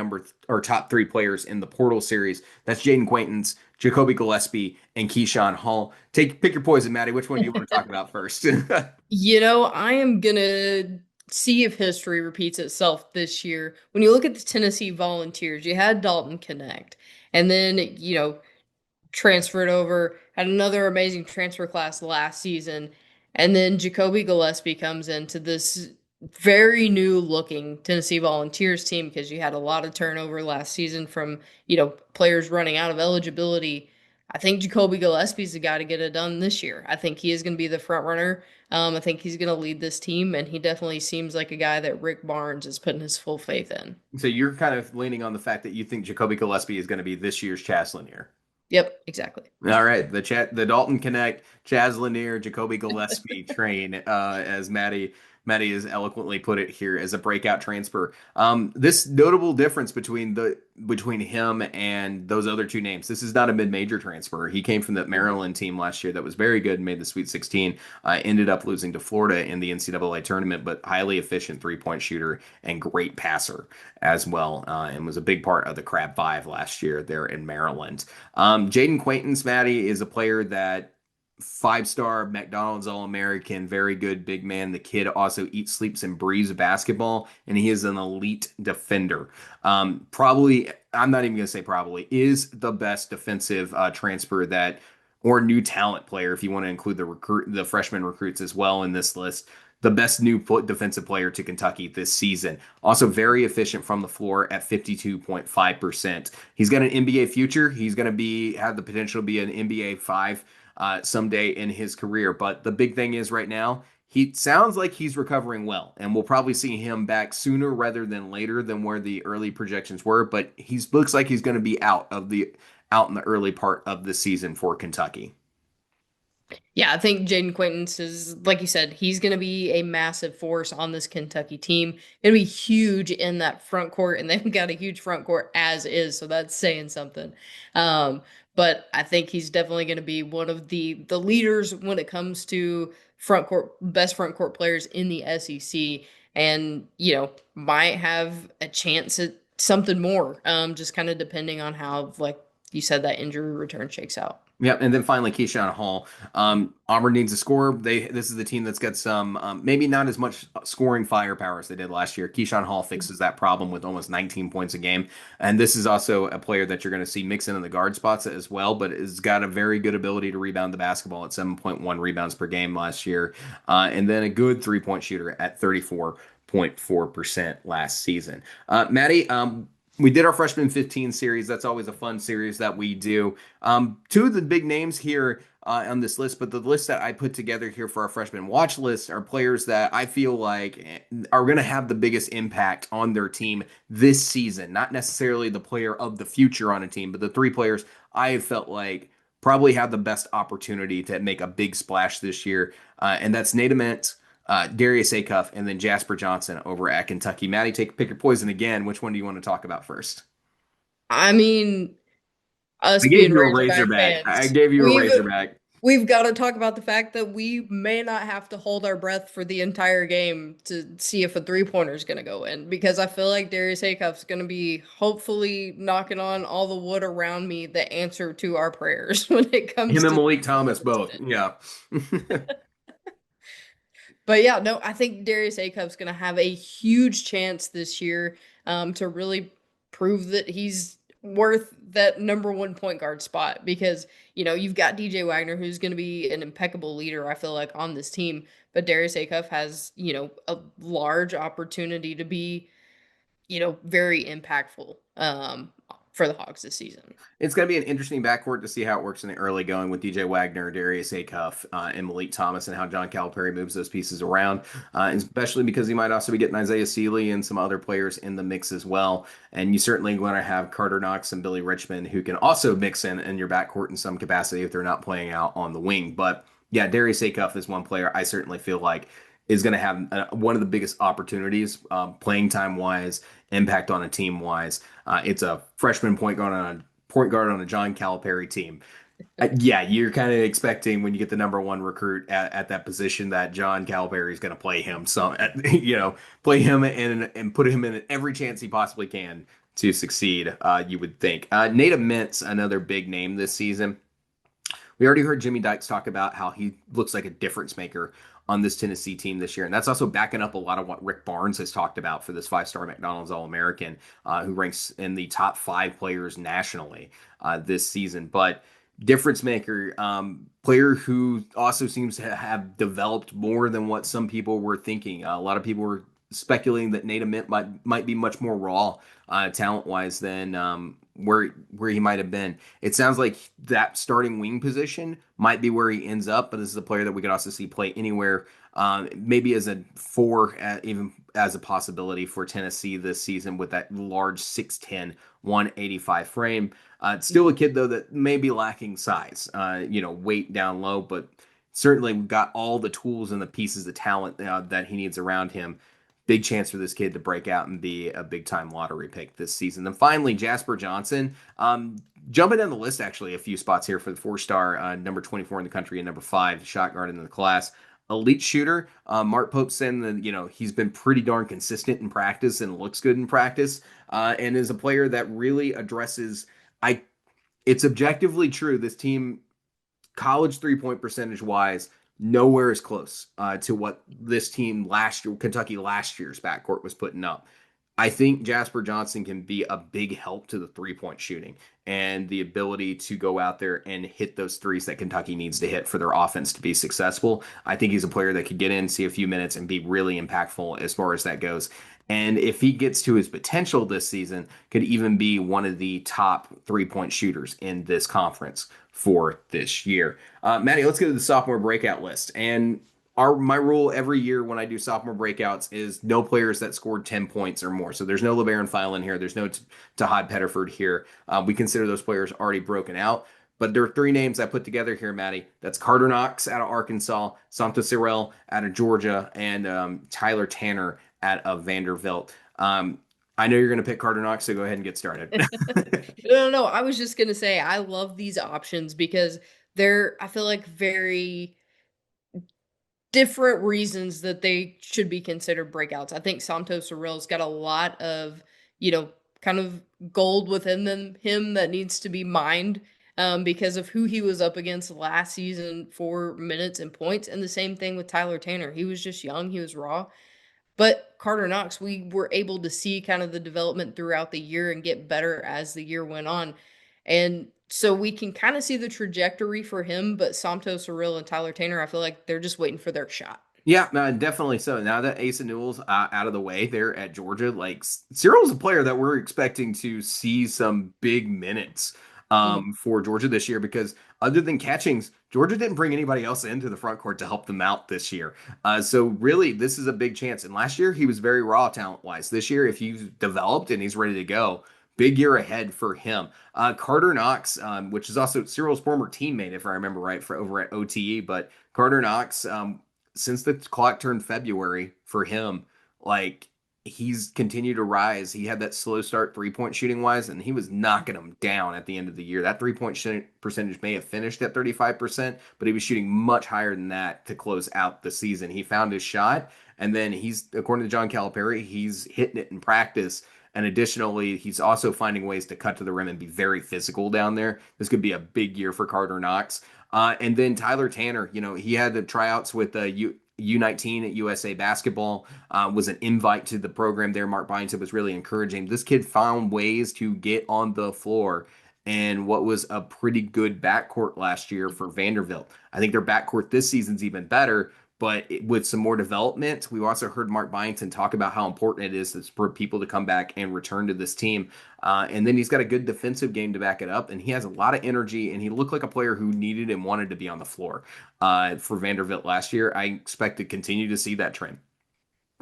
our top 3 players in the Portal series. That's Jaden Quaintance, Jacoby Gillespie, and Keyshawn Hall. Pick your poison, Maddie. Which one do you want to talk about first? I am gonna see if history repeats itself this year. When you look at the Tennessee Volunteers, you had Dalton Connect, and then transferred over, had another amazing transfer class last season, and then Jacoby Gillespie comes into this very new looking Tennessee Volunteers team because you had a lot of turnover last season from players running out of eligibility. I think Jacoby Gillespie's the guy to get it done this year. I think he is going to be the front runner. I think he's going to lead this team, and he definitely seems like a guy that Rick Barnes is putting his full faith in. So you're kind of leaning on the fact that you think Jacoby Gillespie is going to be this year's Chaz Lanier. Yep, exactly. All right, the Dalton Connect, Chaz Lanier, Jacoby Gillespie train, as Maddie has eloquently put it here, as a breakout transfer. This notable difference between him and those other 2 names. This is not a mid-major transfer. He came from the Maryland team last year that was very good and made the Sweet 16. Ended up losing to Florida in the NCAA tournament, but highly efficient 3-point shooter and great passer as well, and was a big part of the Crab 5 last year there in Maryland. Jaden Quaintance, Maddie, is a player that 5-star McDonald's All-American, very good big man. The kid also eats, sleeps, and breathes basketball, and he is an elite defender. Probably, I'm not even going to say probably, is the best defensive transfer or new talent player, if you want to include the freshman recruits as well in this list. The best new defensive player to Kentucky this season. Also very efficient from the floor at 52.5%. He's got an NBA future. He's going to have the potential to be an NBA 5 someday in his career. But the big thing is right now, he sounds like he's recovering well, and we'll probably see him back sooner rather than later than where the early projections were. But he looks like he's going to be out in the early part of the season for Kentucky. Yeah, I think Jaden Quaintance is, like you said, he's going to be a massive force on this Kentucky team. Going to be huge in that front court, and they've got a huge front court as is, so that's saying something. But I think he's definitely going to be one of the leaders when it comes to best front court players in the SEC, and might have a chance at something more. Just kind of depending on how, like you said, that injury return shakes out. Yep, and then finally Keyshawn Hall. Auburn needs a score. This is the team that's got some maybe not as much scoring firepower as they did last year. Keyshawn Hall fixes that problem with almost 19 points a game, and this is also a player that you're going to see mix in the guard spots as well. But has got a very good ability to rebound the basketball at 7.1 rebounds per game last year, and then a good 3-point shooter at 34.4% last season. Maddie, we did our freshman 15 series. That's always a fun series that we do. Two of the big names here on this list, but the list that I put together here for our freshman watch list are players that I feel like are going to have the biggest impact on their team this season. Not necessarily the player of the future on a team, but the three players I have felt like probably have the best opportunity to make a big splash this year. And that's Nate Ament, Darius Acuff, and then Jasper Johnson over at Kentucky. Maddie, pick your poison again. Which one do you want to talk about first? I mean, us I gave being you a Razorback Razorback. I fans, gave you a Razorback. we've got to talk about the fact that we may not have to hold our breath for the entire game to see if a three-pointer is going to go in, because I feel like Darius Acuff's going to be hopefully knocking on all the wood around me the answer to our prayers when it comes Him and to Malik Thomas both. Yeah. But yeah, no, I think Darius Acuff's going to have a huge chance this year to really prove that he's worth that number one point guard spot, because, you know, you've got DJ Wagner, who's going to be an impeccable leader, I feel like, on this team. But Darius Acuff has, you know, a large opportunity to be, you know, very impactful for the Hogs this season. It's going to be an interesting backcourt to see how it works in the early going with DJ Wagner, Darius Acuff, and Malik Thomas, and how John Calipari moves those pieces around, especially because he might also be getting Isaiah Sealy and some other players in the mix as well. And you certainly want to have Karter Knox and Billy Richmond, who can also mix in your backcourt in some capacity if they're not playing out on the wing. But yeah, Darius Acuff is one player I certainly feel like is going to have one of the biggest opportunities, playing time wise, impact on a team wise. It's a freshman point guard on a John Calipari team. Yeah, you're kind of expecting when you get the number one recruit at that position that John Calipari is going to play him play him and put him in every chance he possibly can to succeed. You would think. Nate Ament's another big name this season. We already heard Jimmy Dykes talk about how he looks like a difference maker on this Tennessee team this year. And that's also backing up a lot of what Rick Barnes has talked about for this five-star McDonald's All-American, who ranks in the top 5 players nationally this season. But difference maker, player who also seems to have developed more than what some people were thinking. A lot of people were speculating that Nate Ament might be much more raw talent-wise than where he might have been. It sounds like that starting wing position might be where he ends up, but this is a player that we could also see play anywhere, maybe as a 4, even as a possibility for Tennessee this season with that large 6'10", 185 frame. It's still a kid, though, that may be lacking size, weight down low, but certainly got all the tools and the pieces of talent that he needs around him. Big chance for this kid to break out and be a big-time lottery pick this season. Then finally, Jasper Johnson, jumping down the list actually a few spots here for the 4-star, number 24 in the country and number 5 shot guard in the class. Elite shooter. Mark Pope said that, he's been pretty darn consistent in practice and looks good in practice, and is a player that really addresses. It's objectively true. This team, college 3-point percentage wise, nowhere is close to what this team Kentucky last year's backcourt was putting up. I think Jasper Johnson can be a big help to the 3-point shooting and the ability to go out there and hit those threes that Kentucky needs to hit for their offense to be successful. I think he's a player that could get in, see a few minutes, and be really impactful as far as that goes. And if he gets to his potential this season, could even be one of the top 3-point shooters in this conference for this year. Maddie, let's get to the sophomore breakout list. And my rule every year when I do sophomore breakouts is no players that scored 10 points or more. So there's no LeBaron Philon here. There's no Todd Pettiford here. We consider those players already broken out. But there are 3 names I put together here, Maddie. That's Karter Knox out of Arkansas, Somto Cyril out of Georgia, and Tyler Tanner out of Vanderbilt. I know you're going to pick Karter Knox, so go ahead and get started. No. I was just going to say I love these options because they're, I feel like, very different reasons that they should be considered breakouts. I think Somto Cyril's got a lot of, kind of gold within him that needs to be mined. because of who he was up against last season for minutes and points. And the same thing with Tyler Tanner. He was just young, he was raw. But Karter Knox, we were able to see kind of the development throughout the year and get better as the year went on. And so we can kind of see the trajectory for him, but Somto Cyril and Tyler Tanner, I feel like they're just waiting for their shot. Yeah, definitely so. Now that Asa Newell's out of the way there at Georgia, like Cyril's a player that we're expecting to see some big minutes for Georgia this year, because other than catchings, Georgia didn't bring anybody else into the front court to help them out this year. So really, this is a big chance. And last year, he was very raw talent-wise. This year, if he's developed and he's ready to go, big year ahead for him. Karter Knox, which is also Cyril's former teammate, if I remember right, for over at OTE, but Karter Knox, since the clock turned February for him, like he's continued to rise. He had that slow start 3-point shooting wise, and he was knocking them down at the end of the year. That 3-point percentage may have finished at 35%, but he was shooting much higher than that to close out the season. He found his shot, and then he's, according to John Calipari, he's hitting it in practice. And additionally, he's also finding ways to cut to the rim and be very physical down there. This could be a big year for Karter Knox. And then Tyler Tanner, he had the tryouts with U19 at USA Basketball, was an invite to the program there. Mark Byington was really encouraging. This kid found ways to get on the floor, and what was a pretty good backcourt last year for Vanderbilt. I think their backcourt this season's even better, but with some more development. We've also heard Mark Byington talk about how important it is for people to come back and return to this team. And then he's got a good defensive game to back it up, and he has a lot of energy, and he looked like a player who needed and wanted to be on the floor for Vanderbilt last year. I expect to continue to see that trend.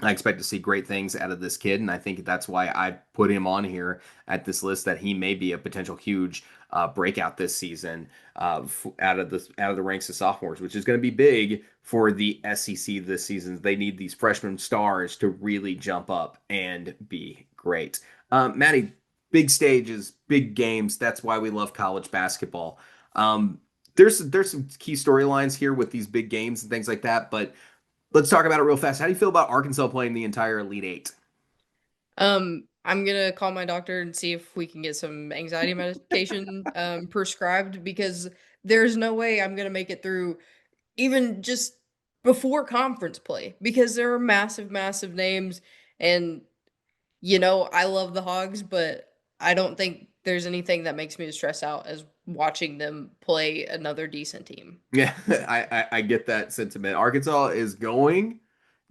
I expect to see great things out of this kid, and I think that's why I put him on here at this list, that he may be a potential huge breakout this season out of the ranks of sophomores, which is going to be big for the SEC this season. They need these freshman stars to really jump up and be great. Maddie, big stages, big games. That's why we love college basketball. There's some key storylines here with these big games and things like that, but let's talk about it real fast. How do you feel about Arkansas playing the entire Elite Eight? I'm gonna call my doctor and see if we can get some anxiety medication prescribed, because there's no way I'm gonna make it through even just before conference play, because there are massive, massive names, and I love the Hogs, but I don't think there's anything that makes me as stressed out as watching them play another decent team. Yeah, I get that sentiment. Arkansas is going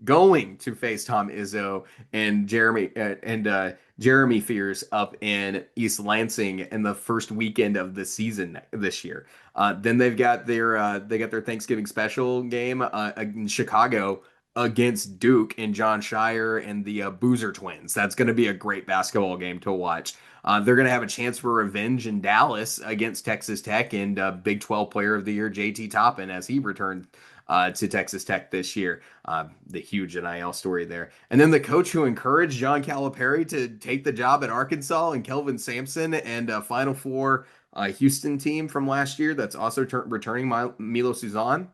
to face Tom Izzo and Jeremy Fears up in East Lansing in the first weekend of the season this year. Then they got their Thanksgiving special game in Chicago against Duke and John Shire and the Boozer twins. That's going to be a great basketball game to watch. They're going to have a chance for revenge in Dallas against Texas Tech and Big 12 Player of the Year JT Toppin as he returned to Texas Tech this year. The huge NIL story there. And then the coach who encouraged John Calipari to take the job at Arkansas, and Kelvin Sampson, and Final Four Houston team from last year that's also returning Milo Suzan.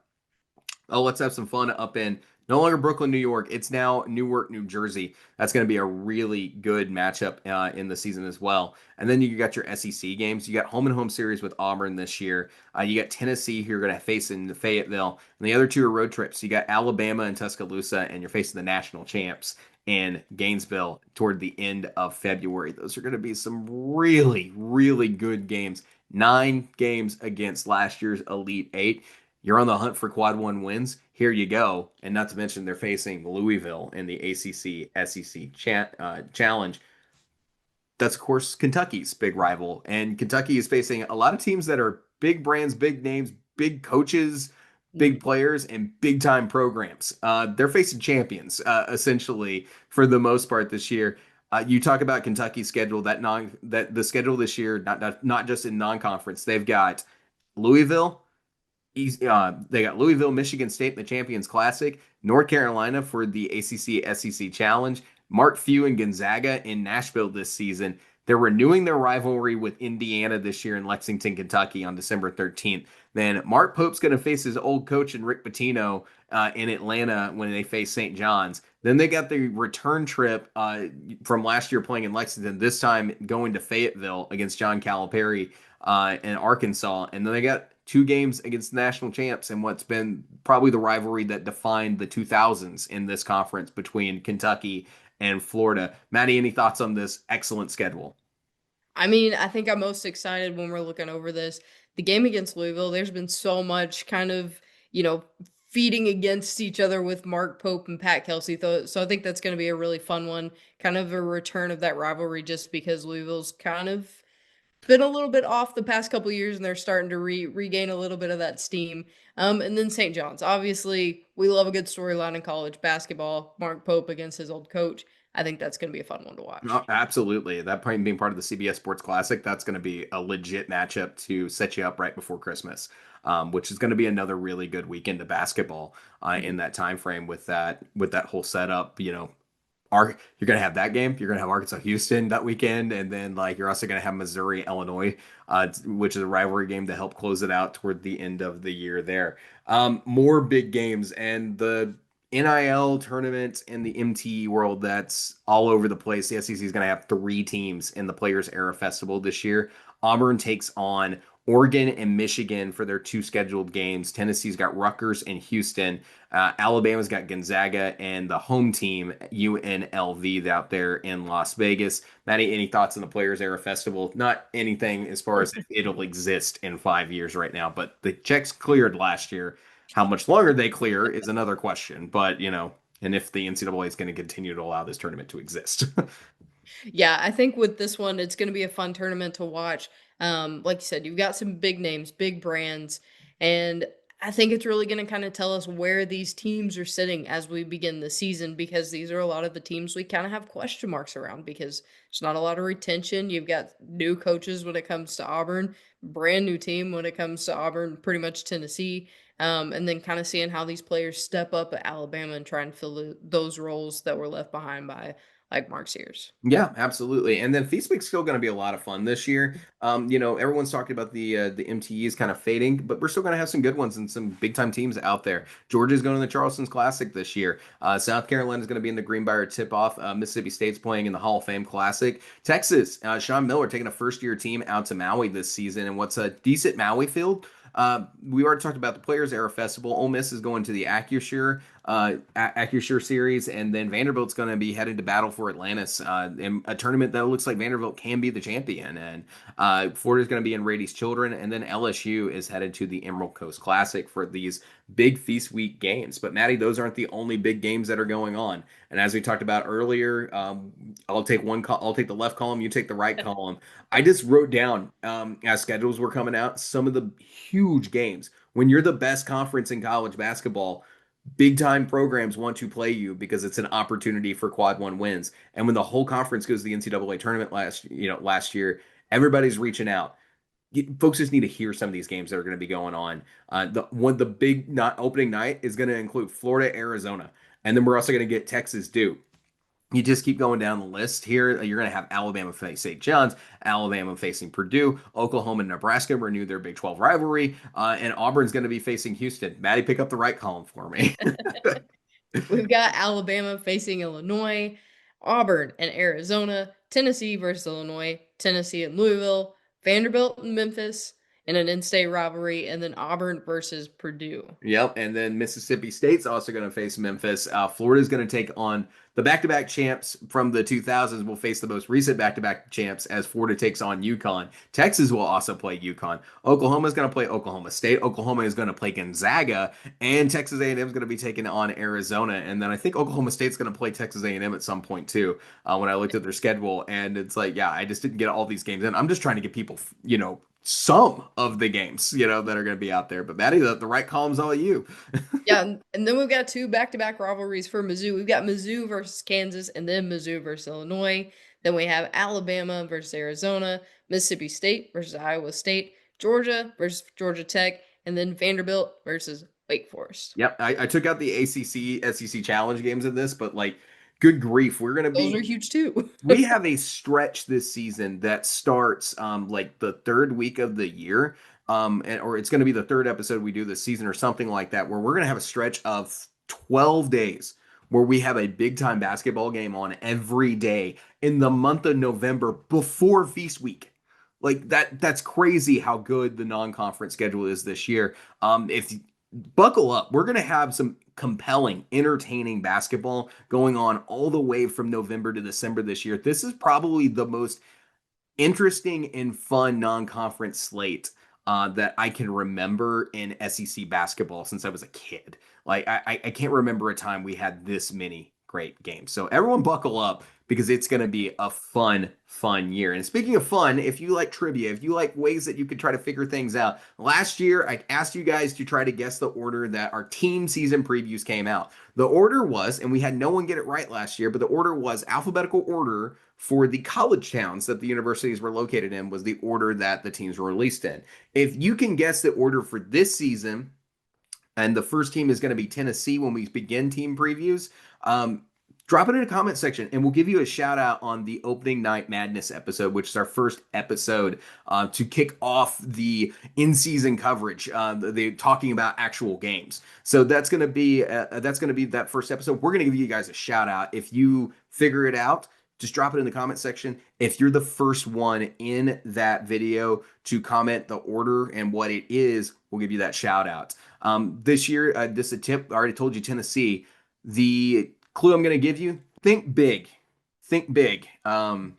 Oh, let's have some fun up in no longer Brooklyn, New York. It's now Newark, New Jersey. That's going to be a really good matchup in the season as well. And then you got your SEC games. You got home and home series with Auburn this year. You got Tennessee, who you're going to face in Fayetteville. And the other two are road trips. You got Alabama and Tuscaloosa, and you're facing the national champs in Gainesville toward the end of February. Those are going to be some really, really good games. 9 games against last year's Elite Eight. You're on the hunt for quad 1 wins. Here you go. And not to mention they're facing Louisville in the ACC SEC Challenge. That's, of course, Kentucky's big rival. And Kentucky is facing a lot of teams that are big brands, big names, big coaches, big players, and big-time programs. They're facing champions, essentially, for the most part this year. You talk about Kentucky's schedule, that the schedule this year, not just in non-conference. They've got Louisville. They got Louisville, Michigan State in the Champions Classic, North Carolina for the ACC SEC Challenge, Mark Few and Gonzaga in Nashville this season. They're renewing their rivalry with Indiana this year in Lexington, Kentucky on December 13th. Then Mark Pope's going to face his old coach and Rick Pitino in Atlanta when they face St. John's. Then they got the return trip from last year playing in Lexington, this time going to Fayetteville against John Calipari and Arkansas. And then they got 2 games against the national champs and what's been probably the rivalry that defined the 2000s in this conference between Kentucky and Florida. Maddie, any thoughts on this excellent schedule? I mean, I think I'm most excited when we're looking over this. The game against Louisville, there's been so much kind of, you know, feeding against each other with Mark Pope and Pat Kelsey. So I think that's going to be a really fun one, kind of a return of that rivalry just because Louisville's kind of been a little bit off the past couple years and they're starting to regain a little bit of that steam. And then St. John's. Obviously, we love a good storyline in college basketball. Mark Pope against his old coach. I think that's going to be a fun one to watch. No, absolutely. That point being part of the CBS Sports Classic, that's going to be a legit matchup to set you up right before Christmas, which is going to be another really good weekend of basketball in that time frame with that whole setup. You're going to have that game. You're going to have Arkansas Houston that weekend, and then like you're also going to have Missouri Illinois, which is a rivalry game to help close it out toward the end of the year. There, more big games and the NIL tournament in the MTE world that's all over the place. The SEC is going to have 3 teams in the Players Era Festival this year. Auburn takes on Oregon and Michigan for their 2 scheduled games. Tennessee's got Rutgers and Houston. Alabama's got Gonzaga and the home team, UNLV, out there in Las Vegas. Maddie, any thoughts on the Players Era Festival? Not anything as far as if it'll exist in 5 years right now, but the checks cleared last year. How much longer they clear is another question, but and if the NCAA is going to continue to allow this tournament to exist. Yeah, I think with this one, it's going to be a fun tournament to watch. Like you said, you've got some big names, big brands, and I think it's really going to kind of tell us where these teams are sitting as we begin the season because these are a lot of the teams we kind of have question marks around because there's not a lot of retention. You've got new coaches when it comes to Auburn, brand new team when it comes to Auburn, pretty much Tennessee. And then kind of seeing how these players step up at Alabama and try and fill those roles that were left behind by like Mark Sears. Yeah, absolutely. And then Feast Week's still going to be a lot of fun this year. Everyone's talking about the MTEs kind of fading, but we're still going to have some good ones and some big time teams out there. Georgia's going to the Charleston's Classic this year. South Carolina's going to be in the Greenbrier tip off. Mississippi State's playing in the Hall of Fame Classic. Texas, Sean Miller taking a first year team out to Maui this season, and what's a decent Maui field. We already talked about the Players Era Festival. Ole Miss is going to the Acusure series, and then Vanderbilt's going to be headed to battle for Atlantis in a tournament that looks like Vanderbilt can be the champion. And Florida's going to be in Rady's Children, and then LSU is headed to the Emerald Coast Classic for these big Feast Week games. But Maddie, those aren't the only big games that are going on. And as we talked about earlier, I'll take the left column, you take the right column. I just wrote down as schedules were coming out some of the huge games. When you're the best conference in college basketball, big time programs want to play you because it's an opportunity for quad 1 wins. And when the whole conference goes to the NCAA tournament last year, everybody's reaching out. Folks just need to hear some of these games that are going to be going on. The big opening night is going to include Florida, Arizona, and then we're also going to get Texas, Duke. You just keep going down the list here. You're going to have Alabama facing St. John's, Alabama facing Purdue, Oklahoma and Nebraska renew their Big 12 rivalry, and Auburn's going to be facing Houston. Maddie, pick up the right column for me. We've got Alabama facing Illinois, Auburn and Arizona, Tennessee versus Illinois, Tennessee and Louisville, Vanderbilt and Memphis in an in-state rivalry, and then Auburn versus Purdue. Yep, and then Mississippi State's also going to face Memphis. Florida's going to take on the back-to-back champs from the 2000s. Will face the most recent back-to-back champs as Florida takes on UConn. Texas will also play UConn. Oklahoma's going to play Oklahoma State. Oklahoma is going to play Gonzaga, and Texas A&M is going to be taking on Arizona. And then I think Oklahoma State's going to play Texas A&M at some point too. When I looked at their schedule, and it's like, yeah, I just didn't get all these games in. I'm just trying to get people, some of the games, that are going to be out there. But Maddie, the right column's all you. Yeah, and then we've got 2 back-to-back rivalries for Mizzou. We've got Mizzou versus Kansas, and then Mizzou versus Illinois. Then we have Alabama versus Arizona, Mississippi State versus Iowa State, Georgia versus Georgia Tech, and then Vanderbilt versus Wake Forest. Yep, I took out the ACC, SEC Challenge games in this, but good grief, we're going to be... Those are huge too. We have a stretch this season that starts the 3rd week of the year, or it's going to be the 3rd episode we do this season or something like that, where we're going to have a stretch of 12 days where we have a big time basketball game on every day in the month of November before Feast Week. Like that's crazy how good the non-conference schedule is this year. If buckle up, we're gonna have some compelling, entertaining basketball going on all the way from November to December this year. This is probably the most interesting and fun non-conference slate that I can remember in SEC basketball since I was a kid. Like I can't remember a time we had this many great games. So everyone buckle up because it's going to be a fun year. And speaking of fun, if you like trivia, if you like ways that you could try to figure things out, last year I asked you guys to try to guess the order that our team season previews came out. The order was, and we had no one get it right last year, but the order was alphabetical order for the college towns that the universities were located in was the order that the teams were released in. If you can guess the order for this season, and the first team is going to be Tennessee when we begin team previews, drop it in the comment section and we'll give you a shout out on the opening night madness episode, which is our first episode to kick off the in-season coverage. They're talking about actual games. So that's going to be that first episode. We're going to give you guys a shout out. If you figure it out, just drop it in the comment section. If you're the first one in that video to comment the order and what it is, we'll give you that shout out. This year, just a tip, I already told you Tennessee. The clue I'm going to give you, think big. Think big. And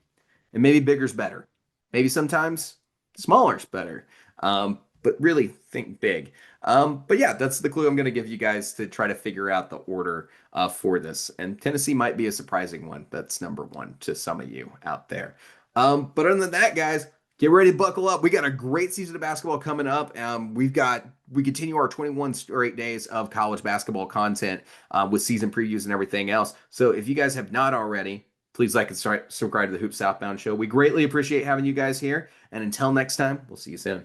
maybe bigger's better. Maybe sometimes smaller's better. But really think big. But yeah, that's the clue I'm going to give you guys to try to figure out the order for this. And Tennessee might be a surprising one. That's number one to some of you out there. But other than that, guys, get ready to buckle up. We got a great season of basketball coming up. We continue our 21 straight days of college basketball content with season previews and everything else. So if you guys have not already, please like and subscribe to the Hoop Southbound Show. We greatly appreciate having you guys here. And until next time, we'll see you soon.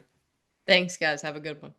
Thanks, guys. Have a good one.